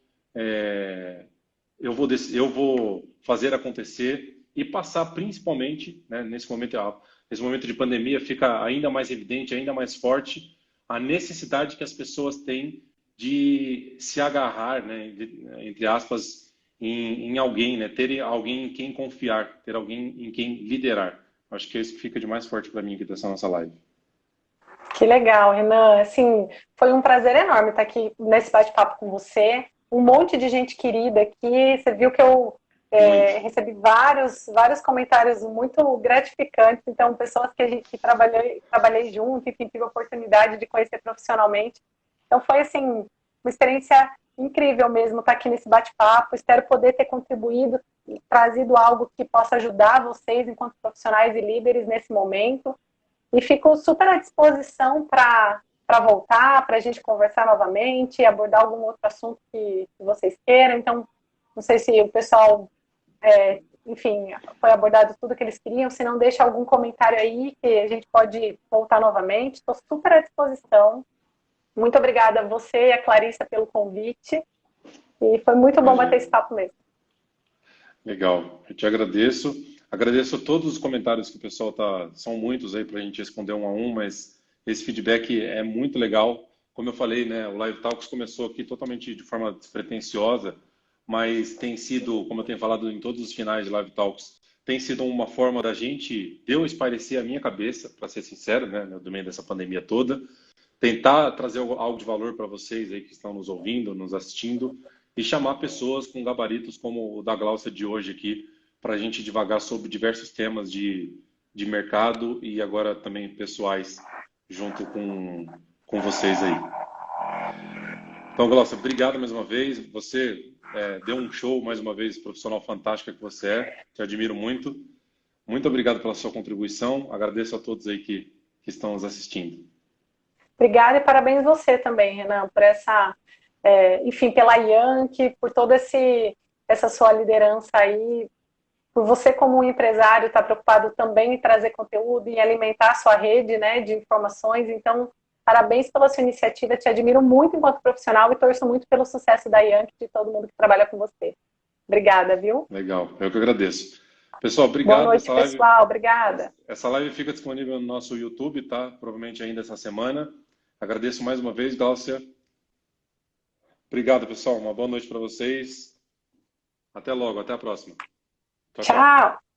fazer acontecer. E passar principalmente, né, nesse momento de pandemia, fica ainda mais evidente, ainda mais forte a necessidade que as pessoas têm de se agarrar, né, entre aspas, em alguém, né, ter alguém em quem confiar, ter alguém em quem liderar. Acho que é isso que fica de mais forte para mim aqui dessa nossa live. Que legal, Renan. Assim, foi um prazer enorme estar aqui nesse bate-papo com você. Um monte de gente querida aqui. Você viu que eu recebi vários comentários muito gratificantes. Então, pessoas que trabalhei junto, enfim, tive a oportunidade de conhecer profissionalmente. Então, foi, assim, uma experiência incrível mesmo estar aqui nesse bate-papo. Espero poder ter contribuído e trazido algo que possa ajudar vocês, enquanto profissionais e líderes, nesse momento. E fico super à disposição para voltar, para a gente conversar novamente, abordar algum outro assunto que vocês queiram. Então, não sei se o pessoal... enfim, foi abordado tudo que eles queriam. Se não, deixa algum comentário aí que a gente pode voltar novamente. Estou super à disposição. Muito obrigada a você e a Clarissa pelo convite. E foi muito bom bater esse papo mesmo. Legal, eu te agradeço. Agradeço todos os comentários que o pessoal são muitos aí para a gente responder um a um, mas esse feedback é muito legal. Como eu falei, né, o Live Talks começou aqui totalmente de forma despretensiosa, mas tem sido, como eu tenho falado em todos os finais de Live Talks, tem sido uma forma da gente, de eu espairecer a minha cabeça, para ser sincero, né, no meio dessa pandemia toda, tentar trazer algo de valor para vocês aí que estão nos ouvindo, nos assistindo, e chamar pessoas com gabaritos como o da Glaucia de hoje aqui, para a gente divagar sobre diversos temas de mercado e agora também pessoais, junto com vocês aí. Então, Glaucia, obrigado mais uma vez. Você deu um show, mais uma vez, profissional fantástica que você é. Te admiro muito. Muito obrigado pela sua contribuição. Agradeço a todos aí que estão nos assistindo. Obrigada e parabéns você também, Renan, por essa, enfim, pela Yankee, por toda essa sua liderança aí, por você como um empresário estar preocupado também em trazer conteúdo e alimentar a sua rede, né, de informações. Então, parabéns pela sua iniciativa, te admiro muito enquanto profissional e torço muito pelo sucesso da Yankee e de todo mundo que trabalha com você. Obrigada, viu? Legal, eu que agradeço. Pessoal, Boa obrigado. noite, pessoal. Obrigada. Essa live fica disponível no nosso YouTube, tá? Provavelmente ainda essa semana. Agradeço mais uma vez, Glaucia. Obrigado, pessoal. Uma boa noite para vocês. Até logo, até a próxima. Tchau, tchau. Tchau.